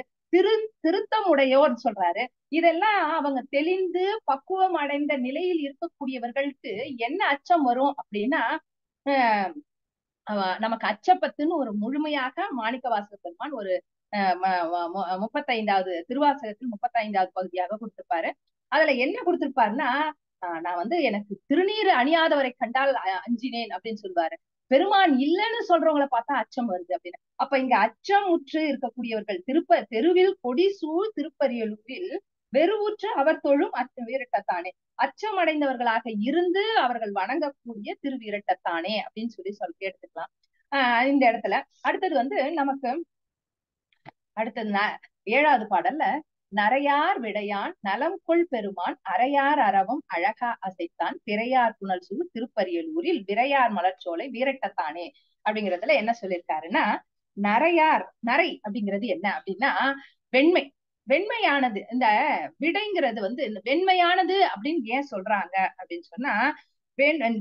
திருத்தம் உடையோர்னு சொல்றாரு. இதெல்லாம் அவங்க தெளிந்து பக்குவம் அடைந்த நிலையில் இருக்கக்கூடியவர்களுக்கு என்ன அச்சம் வரும் அப்படின்னா நமக்கு அச்சப்பத்துன்னு ஒரு முழுமையாக மாணிக்கவாசக பெருமான் ஒரு 35வது திருவாசகத்தில் 35வது பகுதியாக கொடுத்திருப்பாரு. அதுல என்ன கொடுத்திருப்பாருன்னா நான் வந்து எனக்கு திருநீர் அணியாதவரை கண்டால் அஞ்சினேன் அப்படின்னு சொல்லுவாரு. பெருமான் இல்லைன்னு சொல்றவங்களை பார்த்தா அச்சம் வருது அப்படின்னு. அப்ப இங்க அச்சம் உற்று இருக்கக்கூடியவர்கள் தெருவில் கொடிசூழ் திருப்பரியலூரில் வெறுவுற்று அவர் தொழும் வீரட்டத்தானே அச்சம் அடைந்தவர்களாக இருந்து அவர்கள் வணங்கக்கூடிய திருவீரட்டத்தானே அப்படின்னு சொல்லி எடுத்துக்கலாம். இந்த இடத்துல அடுத்தது வந்து நமக்கு அடுத்தது 7வது பாடல்ல நரையார் விடையான் நலம் கொள் பெருமான் அரையார் அறவும் அழகா அசைத்தான் பிறையார் புனல் சூழ் திருப்பரியலூரில் விரையார் மலர்ச்சோலை வீரட்டத்தானே அப்படிங்கறதுல என்ன சொல்லியிருக்காருன்னா நரையார் நரை அப்படிங்கிறது என்ன அப்படின்னா வெண்மை வெண்மையானது. இந்த விடைங்கிறது வந்து வெண்மையானது அப்படின்னு ஏன் சொல்றாங்க அப்படின்னு சொன்னா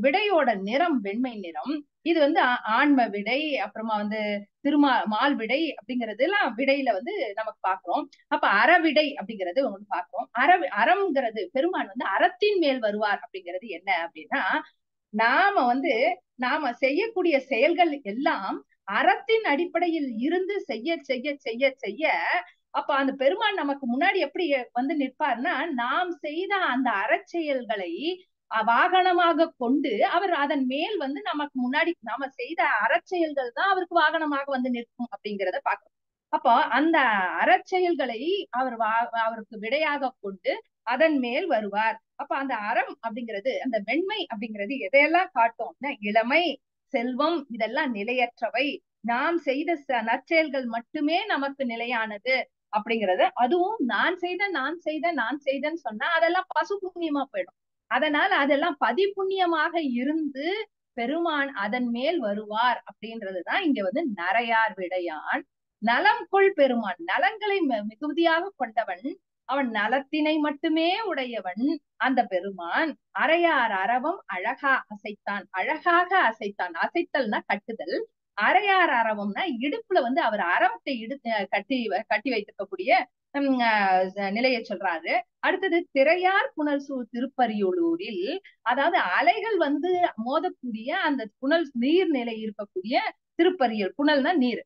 விடையோட நிறம் வெண்மை நிறம். இது வந்து ஆண்ம விடை அப்புறமா வந்து மால் விடை அப்படிங்கிறது எல்லாம் விடையில வந்து நமக்கு பாக்குறோம். அப்ப அறவிடை அப்படிங்கிறது ஒண்ணு பாக்குறோம். அறம்ங்கிறது பெருமான் வந்து அறத்தின் மேல் வருவார் அப்படிங்கிறது என்ன அப்படின்னா நாம செய்யக்கூடிய செயல்கள் எல்லாம் அறத்தின் அடிப்படையில் இருந்து செய்ய செய்ய செய்ய செய்ய அப்ப அந்த பெருமான் நமக்கு முன்னாடி எப்படி வந்து நிற்பார்னா நாம் செய்த அந்த அறச்செயல்களை வாகனமாக கொண்டு அவர் அதன் மேல் வந்து நமக்கு முன்னாடி நாம செய்த அறச்செயல்கள் தான் அவருக்கு வாகனமாக வந்து நிற்கும் அப்படிங்கிறத பாக்குறோம். அப்போ அந்த அறச்செயல்களை அவருக்கு விடையாக கொண்டு அதன் மேல் வருவார். அப்ப அந்த அறம் அப்படிங்கிறது அந்த வெண்மை அப்படிங்கிறது எதையெல்லாம் காட்டும்? இளமை செல்வம் இதெல்லாம் நிலையற்றவை. நாம் செய்த நற்செயல்கள் மட்டுமே நமக்கு நிலையானது அப்படிங்கறது. அதுவும் நான் செய்தேன்னு சொன்னா அதெல்லாம் பசு புண்ணியமா போயிடும். அதனால அதெல்லாம் பதிப்புண்ணியமாக இருந்து பெருமான் அதன் மேல் வருவார் அப்படின்றதுதான் இங்க வந்து நரையார் விடையான் நலம் கொள் பெருமான் நலங்களை மிகுதியாக கொண்டவன் அவன் நலத்தினை மட்டுமே உடையவன் அந்த பெருமான் அரையார் அறவம் அழகா அசைத்தான் அழகாக அசைத்தான். அசைத்தல்னா கட்டுதல். அரையார் அறவம்னா இடுப்புல வந்து அவர் அறவத்தை கட்டி வைத்திருக்கக்கூடிய நிலையை சொல்றாரு. அடுத்தது திரையார் புனல் சூழ் திருப்பரியலூரில் அதாவது அலைகள் வந்து மோதக்கூடிய அந்த புனல் நீர் நிலை இருக்கக்கூடிய திருப்பரியல் புனல்னா நீர்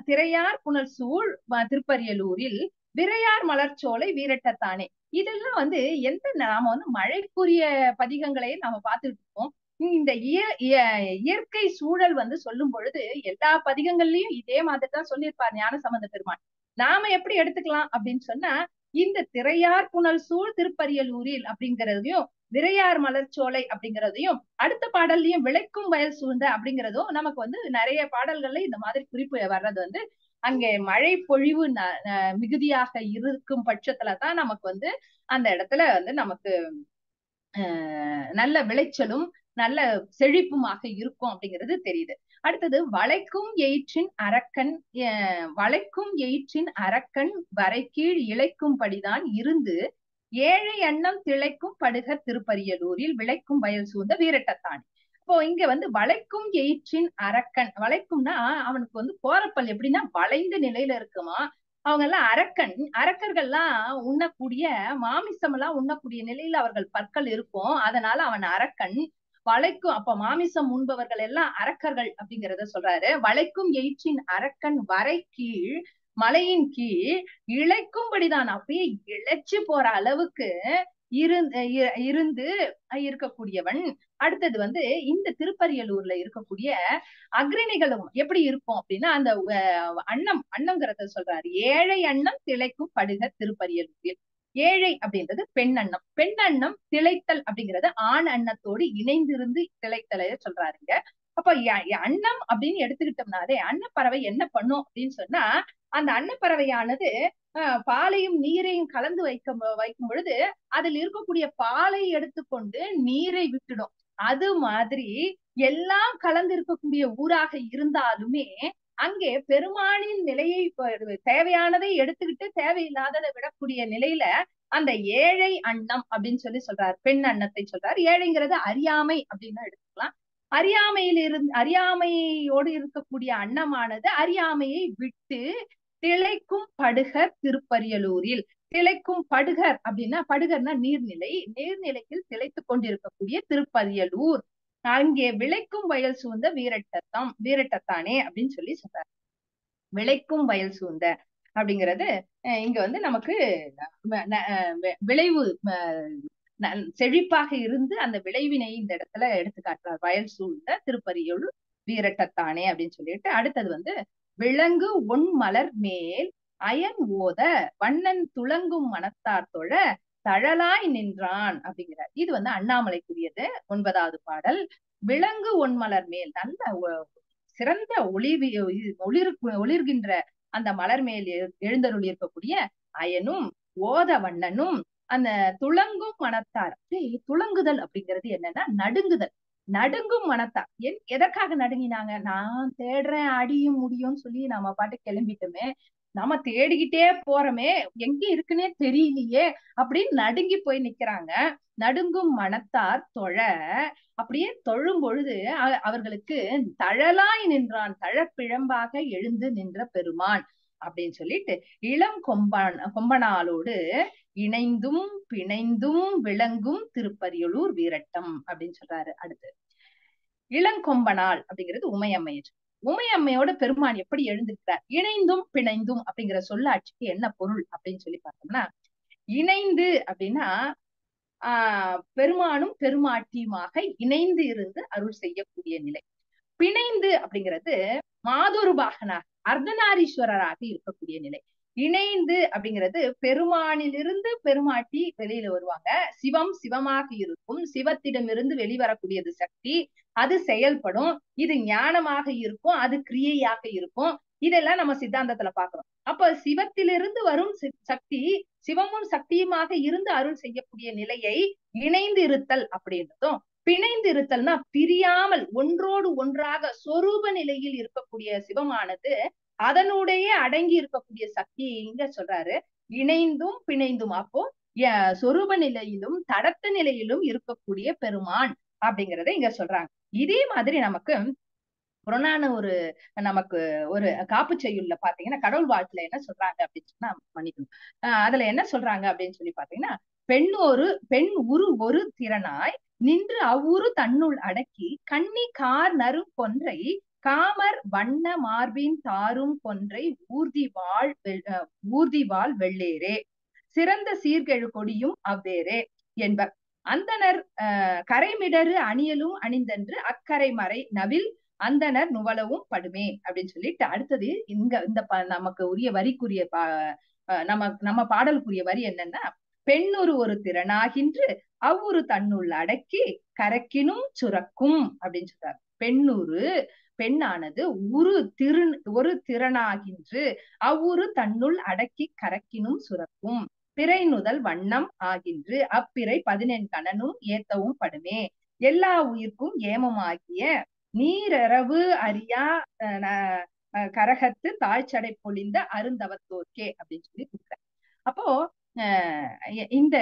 திரையார் புனல் சூழ் திருப்பரியலூரில் விரையார் மலர்ச்சோலை வீரட்டத்தானே. இதெல்லாம் வந்து நாம வந்து மழைக்குரிய பதிகங்களை நாம பார்த்துட்டு இருக்கோம். இந்த இயற்கை சூழல் வந்து சொல்லும் பொழுது எல்லா பதிகங்கள்லயும் இதே மாதிரி தான் சொல்லியிருப்பார் ஞானசம்பந்த பெருமான். நாம எப்படி எடுத்துக்கலாம் அப்படின்னு சொன்னா இந்த திரையார் புனல் சூழ் திருப்பரியலூரில் அப்படிங்கிறதையும் விரையார் மலர்ச்சோலை அப்படிங்கிறதையும் அடுத்த பாடல்லையும் விளைக்கும் வயல் சூழ்ந்த அப்படிங்கிறதும் நமக்கு வந்து நிறைய பாடல்கள்ல இந்த மாதிரி குறிப்பு வர்றது வந்து அங்கே மழை பொழிவு மிகுதியாக இருக்கும் பட்சத்துலதான் நமக்கு வந்து அந்த இடத்துல வந்து நமக்கு நல்ல விளைச்சலும் நல்ல செழிப்புமாக இருக்கும் அப்படிங்கிறது தெரியுது. அடுத்தது வளைக்கும் எயிற்றின் அரக்கன் வளைக்கும் எயிற்றின் அரக்கன் வரைக்கீழ் இழைக்கும்படிதான் இருந்து ஏழை எண்ணம் திளைக்கும் படுகர் திருப்பரியலூரில் விளைக்கும் வயல் சூழ்ந்த வீரட்டத்தானே. இப்போ இங்க வளைக்கும் எயிற்றின் அரக்கன், வளைக்கும்னா அவனுக்கு கோரப்பல் எப்படின்னா வளைந்த நிலையில இருக்குமா. அவங்க எல்லாம் அரக்கர்கள்லாம் உண்ணக்கூடிய மாமிசம் எல்லாம் உண்ணக்கூடிய நிலையில அவர்கள் பற்கள் இருக்கும். அதனால அவன் அரக்கன். வளைக்கும், அப்ப மாமிசம் உண்பவர்கள் எல்லாம் அரக்கர்கள் அப்படிங்கிறத சொல்றாரு. வளைக்கும் எயிற்றின் அரக்கன் வரை கீழ், மலையின் கீழ் இழைக்கும்படிதான், அப்படியே இழைச்சு போற அளவுக்கு இருந்து இருக்கக்கூடியவன். அடுத்தது இந்த திருப்பரியலூர்ல இருக்கக்கூடிய அக்ரணிகளும் எப்படி இருக்கும் அப்படின்னா, அந்த அன்னம்ங்கிறத சொல்றாரு. ஏழை அன்னம் திளைக்கும் படுக திருப்பரியலூரில். ஏழை அப்படின்றது பெண் அன்னம். பெண் அன்னம் திளைத்தல் அப்படிங்கிறது ஆண் அன்னத்தோடு இணைந்திருந்து திளைத்தலைய சொல்றாருங்க. அப்ப அன்னம் அப்படின்னு எடுத்துக்கிட்டோம்னாலே அன்னப்பறவை என்ன பண்ணும் அப்படின்னு சொன்னா, அந்த அன்னப்பறவையானது பாலையும் நீரையும் கலந்து வைக்கும் பொழுது அதில் இருக்கக்கூடிய பாலை எடுத்துக்கொண்டு நீரை விட்டுடும். அது மாதிரி எல்லாம் கலந்து இருக்கக்கூடிய ஊராக இருந்தாலுமே அங்கே பெருமானின் நிலையை தேவையானதை எடுத்துக்கிட்டு தேவையில்லாததை விடக்கூடிய நிலையில அந்த ஏழை அன்னம் அப்படின்னு சொல்றாரு. பெண் அன்னத்தை சொல்றாரு. ஏழைங்கிறது அறியாமை அப்படின்னு எடுத்துக்கலாம். அறியாமையோடு இருக்கக்கூடிய அன்னமானது அறியாமையை விட்டு திளைக்கும் படுகர் திருப்பரியலூரில். திளைக்கும் படுகர் அப்படின்னா, படுகர்னா நீர்நிலை, நீர்நிலையில் திளைத்து கொண்டிருக்கக்கூடிய திருப்பரியலூர், அங்கே விளைக்கும் வயல் சூழ்ந்த வீரட்டத்தானே அப்படின்னு சொல்றாரு. விளைக்கும் வயல் சூழ்ந்த அப்படிங்கிறது இங்க நமக்கு விளைவு செழிப்பாக இருந்து அந்த விளைவினை இந்த இடத்துல எடுத்து காட்டுறார். வயல் சூழ்ந்த திருப்பரியலூர் வீரட்டத்தானே அப்படின்னு சொல்லிட்டு, அடுத்தது விலங்கு ஒன் மலர் மேல் அயன் ஓத வண்ணன் துளங்கும் மனத்தார் தொழ தழலாய் நின்றான் அப்படிங்கிறார். இது அண்ணாமலைக்குரியது 9வது பாடல். விலங்கு ஒன் மலர் மேல், நல்ல சிறந்த ஒளிர்கின்ற அந்த மலர் மேல் எழுந்தருள் இருக்கக்கூடிய அயனும் ஓத வண்ணனும் அந்த துளங்கும் மனத்தார். துளங்குதல் அப்படிங்கிறது என்னன்னா நடுங்குதல். நடுங்கும் மனத்தார் எதற்காக நடுங்கினாங்க? நான் தேடுறேன் அடியும் முடியும்னு சொல்லி நம்ம பாட்டு கிளம்பிட்டோமே, நாம தேடிக்கிட்டே போறோமே, எங்க இருக்குன்னே தெரியலையே அப்படின்னு நடுங்கி போய் நிக்கிறாங்க. நடுங்கும் மனத்தார் தொழ, அப்படியே தொழும் பொழுது அவர்களுக்கு தழலாய் நின்றான், தழப்பிழம்பாக எழுந்து நின்ற பெருமான் அப்படின்னு சொல்லிட்டு, இளம் கொம்பனாலோடு இணைந்தும் பிணைந்தும் விளங்கும் திருப்பரியலூர் வீரட்டம் அப்படின்னு சொல்றாரு. அடுத்து இளங்கொம்பனாள் அப்படிங்கிறது உமையம்மையர். உமையம்மையோட பெருமான் எப்படி எழுந்திருக்கிறார்? இணைந்தும் பிணைந்தும் அப்படிங்கிற சொல்லாட்சிக்கு என்ன பொருள் அப்படின்னு சொல்லி பார்த்தோம்னா, இணைந்து அப்படின்னா பெருமானும் பெருமாட்டியுமாக இணைந்து இருந்து அருள் செய்யக்கூடிய நிலை. பிணைந்து அப்படிங்கிறது மாதுருபாகனாக அர்த்தநாரீஸ்வரராக இருக்கக்கூடிய நிலை. இணைந்து அப்படிங்கிறது பெருமானிலிருந்து பெருமாட்டி வெளியில வருவாங்க. சிவம் சிவமாக இருக்கும், சிவத்திடமிருந்து வெளிவரக்கூடியது சக்தி, அது செயல்படும். இது ஞானமாக இருக்கும், அது கிரியையாக இருக்கும். இதெல்லாம் நம்ம சித்தாந்தத்துல பாக்குறோம். அப்ப சிவத்திலிருந்து வரும் சக்தி சிவமும் சக்தியுமாக இருந்து அருள் செய்யக்கூடிய நிலையை இணைந்து இருத்தல் அப்படின்றதும், பிணைந்து இருத்தல்னா பிரியாமல் ஒன்றோடு ஒன்றாக சொரூப நிலையில் இருக்கக்கூடிய சிவமானது அதனுடைய அடங்கி இருக்கக்கூடிய சக்தியை இங்க சொல்றாரு. இணைந்தும் பிணைந்தும், அப்போ சொரூப நிலையிலும் தடத்த நிலையிலும் இருக்கக்கூடிய பெருமான் அப்படிங்கிறத இங்க சொல்றாங்க. இதே மாதிரி நமக்கு புறநான நமக்கு ஒரு காப்பு செய்யுள்ள பாத்தீங்கன்னா கடவுள் வாழ்த்துல என்ன சொல்றாங்க அப்படின்னு சொன்னா, மன்னிக்கணும், அதுல என்ன சொல்றாங்க அப்படின்னு சொல்லி பாத்தீங்கன்னா, பெண் ஒரு திறனாய் நின்று அவ்வுரு தன்னுள் அடக்கி கன்னி கார் நறு கொன்றை காமர் வண்ண மார்பின் தாரும் கொன்றை ஊர்திவாள் வெள்ளேரே சிறந்த சீர்கெழு கொடியும் அவ்வேரே என்பர். அந்தனர் கரைமிடரு அணியலும் அணிந்தன்று அக்கரை மறை நவில் அந்தனர் நுவலவும் படுமே அப்படின்னு சொல்லிட்டு, அடுத்தது இந்த நமக்கு உரிய வரிக்குரிய நம்ம பாடலுக்குரிய வரி என்னன்னா, பெண்ணுரு ஒரு திறனாகின்று அவ்வுரு தன்னுள் அடக்கி கரக்கினும் சுரக்கும் அப்படின்னு சொல்றாரு. பெண்ணானது ஒரு திறனாகின்று அவ்வுரு தன்னுள் அடக்கி கரக்கினும் சுரக்கும் பிறை நுதல் வண்ணம் ஆகின்று அப்பிறை 14 கணனும் ஏத்தவும் படுமே. எல்லா உயிர்க்கும் ஏமமாகிய நீரறவு அறியா கரகத்து தாழ்ச்சடை பொழிந்த அருந்தவத்தோர்க்கே அப்படின்னு சொல்லி கொடுக்குறார். அப்போ இந்த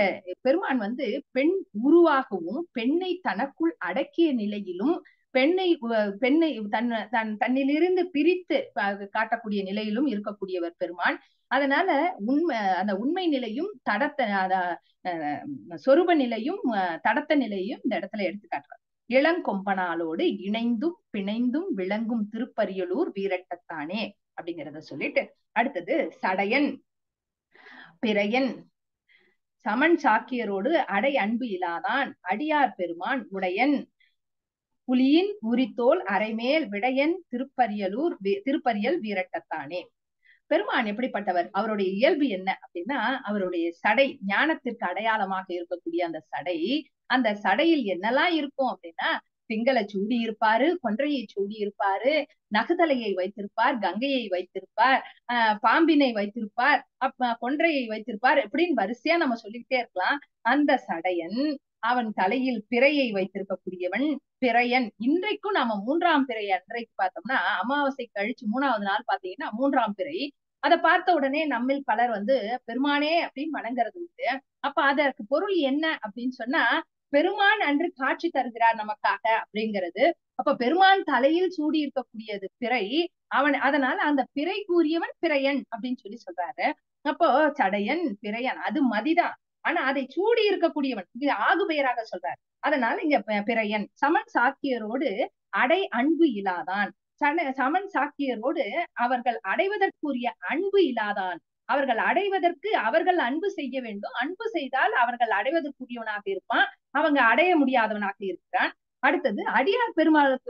பெருமான் வந்து பெண் உருவாகவும் பெண்ணை தனக்குள் அடக்கிய நிலையிலும் பெண்ணை தன்னிலிருந்து பிரித்து காட்டக்கூடிய நிலையிலும் இருக்கக்கூடியவர் பெருமான். அதனால அந்த உண்மை நிலையும் சொரூப நிலையும் தடத்த நிலையும் இந்த இடத்துல எடுத்து காட்டுறார். இளங்கொம்பனாலோடு இணைந்தும் பிணைந்தும் விளங்கும் திருப்பரியலூர் வீரட்டத்தானே அப்படிங்கிறத சொல்லிட்டு அடுத்தது சடையன் பிறையன் சமன் சாக்கியரோடு அடை அன்பு இலாதான் அடியார் பெருமான் உடையன் புலியின் உரித்தோல் அரைமேல் விடையன் திருப்பரியல் வீரட்டத்தானே. பெருமான் எப்படிப்பட்டவர், அவருடைய இயல்பு என்ன அப்படின்னா, அவருடைய சடை ஞானத்திற்கு அடையாளமாக இருக்கக்கூடிய அந்த சடையில் என்னெல்லாம் இருக்கும் அப்படின்னா, திங்களை சூடி இருப்பாரு, கொன்றையை சூடி இருப்பாரு, நகுதலையை வைத்திருப்பார், கங்கையை வைத்திருப்பார், பாம்பினை வைத்திருப்பார், கொன்றையை வைத்திருப்பார், இப்படின்னு வரிசையா நம்ம சொல்லிக்கிட்டே இருக்கலாம். அந்த சடையன் அவன் தலையில் பிறையை வைத்திருக்கக்கூடியவன் பிறையன். இன்றைக்கும் நாம 3ஆம் பிறை அன்றைக்கு பார்த்தோம்னா, அமாவாசை கழிச்சு 3வது நாள் பாத்தீங்கன்னா 3ஆம் பிறை. அதை பார்த்த உடனே நம்மில் பலர் வந்து பெருமானே அப்படின்னு வணங்குறது உண்டு. அப்ப அதற்கு பொருள் என்ன அப்படின்னு சொன்னா, பெருமான் அன்று காட்சி தருகிறார் நமக்காக அப்படிங்கிறது. அப்ப பெருமான் தலையில் சூடி இருக்கக்கூடியது பிறை, அதனால அந்த பிறை கூறியவன் பிறையன் அப்படின்னு சொல்லி சொல்றாரு. அப்போ சடையன் பிறையன் அது மதிதான், ஆனா அதை சூடி இருக்கக்கூடியவன் இது ஆகு பெயராக சொல்றாரு. அதனால இங்க பிறையன் சமன் சாக்கியரோடு அடை அன்பு இலாதான். சமன் சாக்கியரோடு அவர்கள் அடைவதற்குரிய அன்பு இல்லாதான். அவர்கள் அடைவதற்கு அவர்கள் அன்பு செய்ய வேண்டும், அன்பு செய்தால் அவர்கள் அடைவதற்குரியவனாக இருப்பான், அவங்க அடைய முடியாதவனாக இருக்கிறான். அடுத்தது அடியார்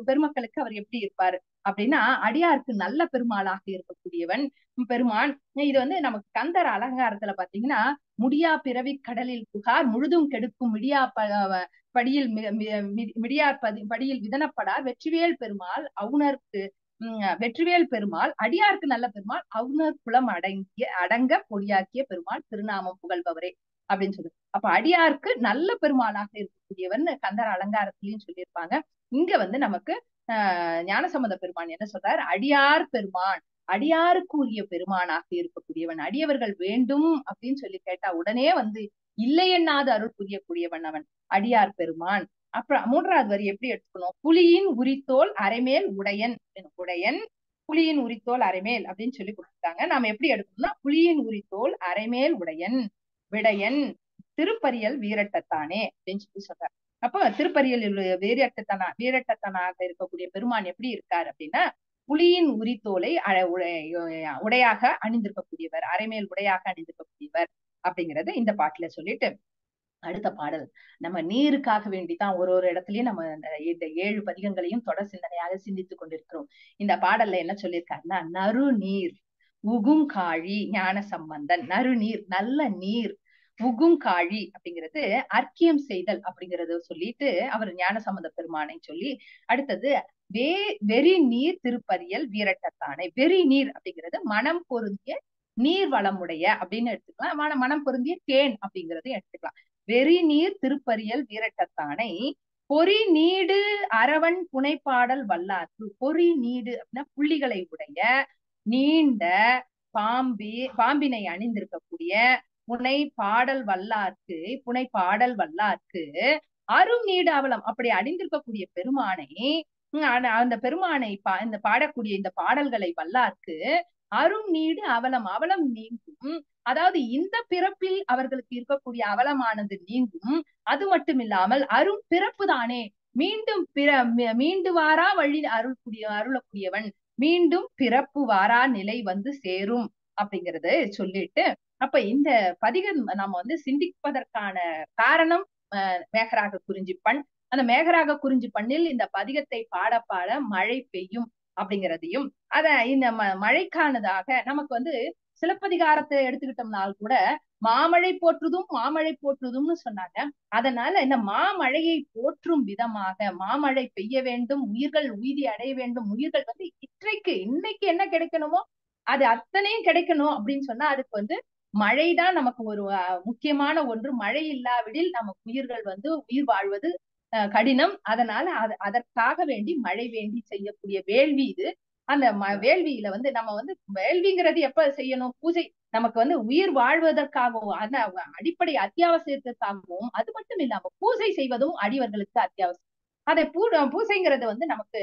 பெருமக்களுக்கு அவர் எப்படி இருப்பாரு அப்படின்னா, அடியாருக்கு நல்ல பெருமாளாக இருக்கக்கூடியவன் பெருமான். இது வந்து நமக்கு கந்தர் அலங்காரத்துல பாத்தீங்கன்னா, முடியா பிறவி கடலில் புகார் முழுதும் கெடுக்கும் மிடியார் படியில் விதனப்படார் வெற்றிவேல் பெருமாள் அவுணர்க்கு வெற்றிவேல் பெருமாள் அடியாருக்கு நல்ல பெருமாள் அவுணர் குலம் அடங்க பொடியாக்கிய பெருமாள் திருநாமம் புகழ்பவரே அப்படின்னு சொல்லு. அப்ப அடியாருக்கு நல்ல பெருமாளாக இருக்கக்கூடியவன் கந்தர் அலங்காரத்திலையும் சொல்லியிருப்பாங்க. இங்க வந்து நமக்கு ஞானசம்பந்த பெருமான் என்ன சொல்றார், அடியார் பெருமான் அடியாருக்கு உரிய பெருமானாக இருக்கக்கூடியவன், அடியவர்கள் வேண்டும் அப்படின்னு சொல்லி கேட்டா உடனே வந்து இல்லை எண்ணாது அருள் புரியக்கூடியவன் அவன் அடியார் பெருமான். அப்புறம் 3வது வரி எப்படி எடுத்துக்கணும், புலியின் உரித்தோல் அரைமேல் உடையன் புலியின் உரித்தோல் அரைமேல் அப்படின்னு சொல்லி கொடுத்துட்டாங்க. நாம எப்படி எடுக்கணும்னா, புலியின் உரித்தோல் அரைமேல் உடையன் விடையன் திருப்பரியல் வீரட்டத்தானே அப்படின்னு சொல்லி சொல்றார். அப்போ திருப்பரியல் வீரட்டத்தனாக இருக்கக்கூடிய பெருமான் எப்படி இருக்கார் அப்படின்னா, புலியின் உரித்தோலை உடையாக அணிந்திருக்கக்கூடியவர், அரைமேல் உடையாக அணிந்திருக்கக்கூடியவர் அப்படிங்கறது இந்த பாட்டுல சொல்லிட்டு அடுத்த பாடல் நம்ம நீருக்காக வேண்டிதான் ஒரு இடத்துலயும் நம்ம இந்த 7 பதிகங்களையும் தொடர் சிந்தனையாக சிந்தித்துக் கொண்டிருக்கிறோம். இந்த பாடல்ல என்ன சொல்லியிருக்காருன்னா, நறுநீர் உகுங்காழி ஞான சம்பந்தன். நறுநீர் நல்ல நீர், உகுங்காழி அப்படிங்கிறது அர்க்கியம் செய்தல் அப்படிங்கறத சொல்லிட்டு அவர் ஞான சம்பந்த பெருமானை சொல்லி அடுத்தது வெறி நீர் திருப்பரியல் வீரட்டத்தானே. வெறி நீர் அப்படிங்கிறது மனம் பொருந்திய நீர் வளமுடைய அப்படின்னு எடுத்துக்கலாம், மனம் பொருந்திய தேன் அப்படிங்கறத எடுத்துக்கலாம். வெறி நீர் திருப்பரியல் வீரட்டத்தானை பொறி நீடு அரவன் புனைப்பாடல் வல்லார்க்கு. பொறி நீடு அப்படின்னா புள்ளிகளை உடைய நீண்ட பாம்பினை அணிந்திருக்கக்கூடிய புனை பாடல் வல்லார்க்கு அரும் நீடு அவலம் அப்படி அணிந்திருக்கக்கூடிய பெருமானை, அந்த பெருமானை இந்த பாடக்கூடிய இந்த பாடல்களை வல்லார்க்கு அரும் நீடு அவலம் நீங்கும். அதாவது இந்த பிறப்பில் அவர்களுக்கு இருக்கக்கூடிய அவலமானது நீங்கும். அது மட்டும் இல்லாமல் அரும் பிறப்பு தானே, மீண்டு வாரா வழி அருளக்கூடியவன், மீண்டும் பிறப்பு வாரா நிலை வந்து சேரும் அப்படிங்கறத சொல்லிட்டு, அப்ப இந்த பதிகம் நம்ம வந்து சிந்திப்பதற்கான காரணம் மேகராக குறிஞ்சிப்பண். அந்த மேகராக குறிஞ்சிப்பண்ணில் இந்த பதிகத்தை பாட பாட மழை பெய்யும் அப்படிங்கிறதையும், இந்த மழைக்கானதாக நமக்கு வந்து சிலப்பதிகாரத்தை எடுத்துக்கிட்டோம்னால் கூட மாமழை போற்றுதும்னு சொன்னாங்க. அதனால இந்த மாமழையை போற்றும் விதமாக மாமழை பெய்ய வேண்டும், உயிர்கள் உய்தி அடைய வேண்டும், உயிர்கள் வந்து இன்னைக்கு என்ன கிடைக்கணுமோ அது அத்தனையும் கிடைக்கணும் அப்படின்னு சொன்னா அதுக்கு வந்து மழைதான் நமக்கு ஒரு முக்கியமான ஒன்று. மழை இல்லாவிடில் நமக்கு உயிர்கள் வந்து உயிர் வாழ்வது கடினம். அதனால அதற்காக வேண்டி மழை வேண்டி செய்யக்கூடிய வேள்வி இது. அந்த வேள்வியில வந்து நம்ம வந்து வேள்விங்கிறது எப்ப செய்யணும்? பூஜை நமக்கு வந்து உயிர் வாழ்வதற்காகவும் அந்த அடிப்படை அத்தியாவசியத்திற்காகவும், அது மட்டும் இல்லாம பூஜை செய்வதும் அடியவர்களுக்கு அத்தியாவசியம். அதை பூசைங்கிறது வந்து நமக்கு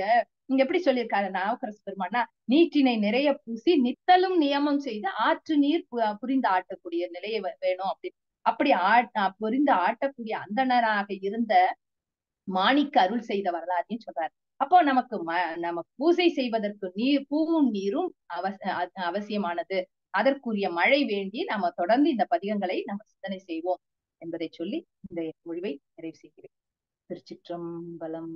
இங்க எப்படி சொல்லியிருக்காரு நாவுக்கரசு பெருமானா, நீற்றினை நிறைய பூசி நித்தலும் நியமம் செய்து ஆற்று நீர் புரிந்து ஆட்டக்கூடிய நிலையை வேணும் அப்படின்னு. அப்படி புரிந்து ஆட்டக்கூடிய அந்தணராக இருந்த மாணிக்க அருள் செய்த வரலாறுன்னு சொல்றாரு. அப்போ நமக்கு நம்ம பூசை செய்வதற்கு பூவும் நீரும் அவசியமானது. அதற்குரிய மழை வேண்டி நம்ம தொடர்ந்து இந்த பதிகங்களை நம்ம சிந்தனை செய்வோம் என்பதை சொல்லி இந்த மொழிவை நிறைவு செய்கிறேன். திருச்சிற்றம்பலம்.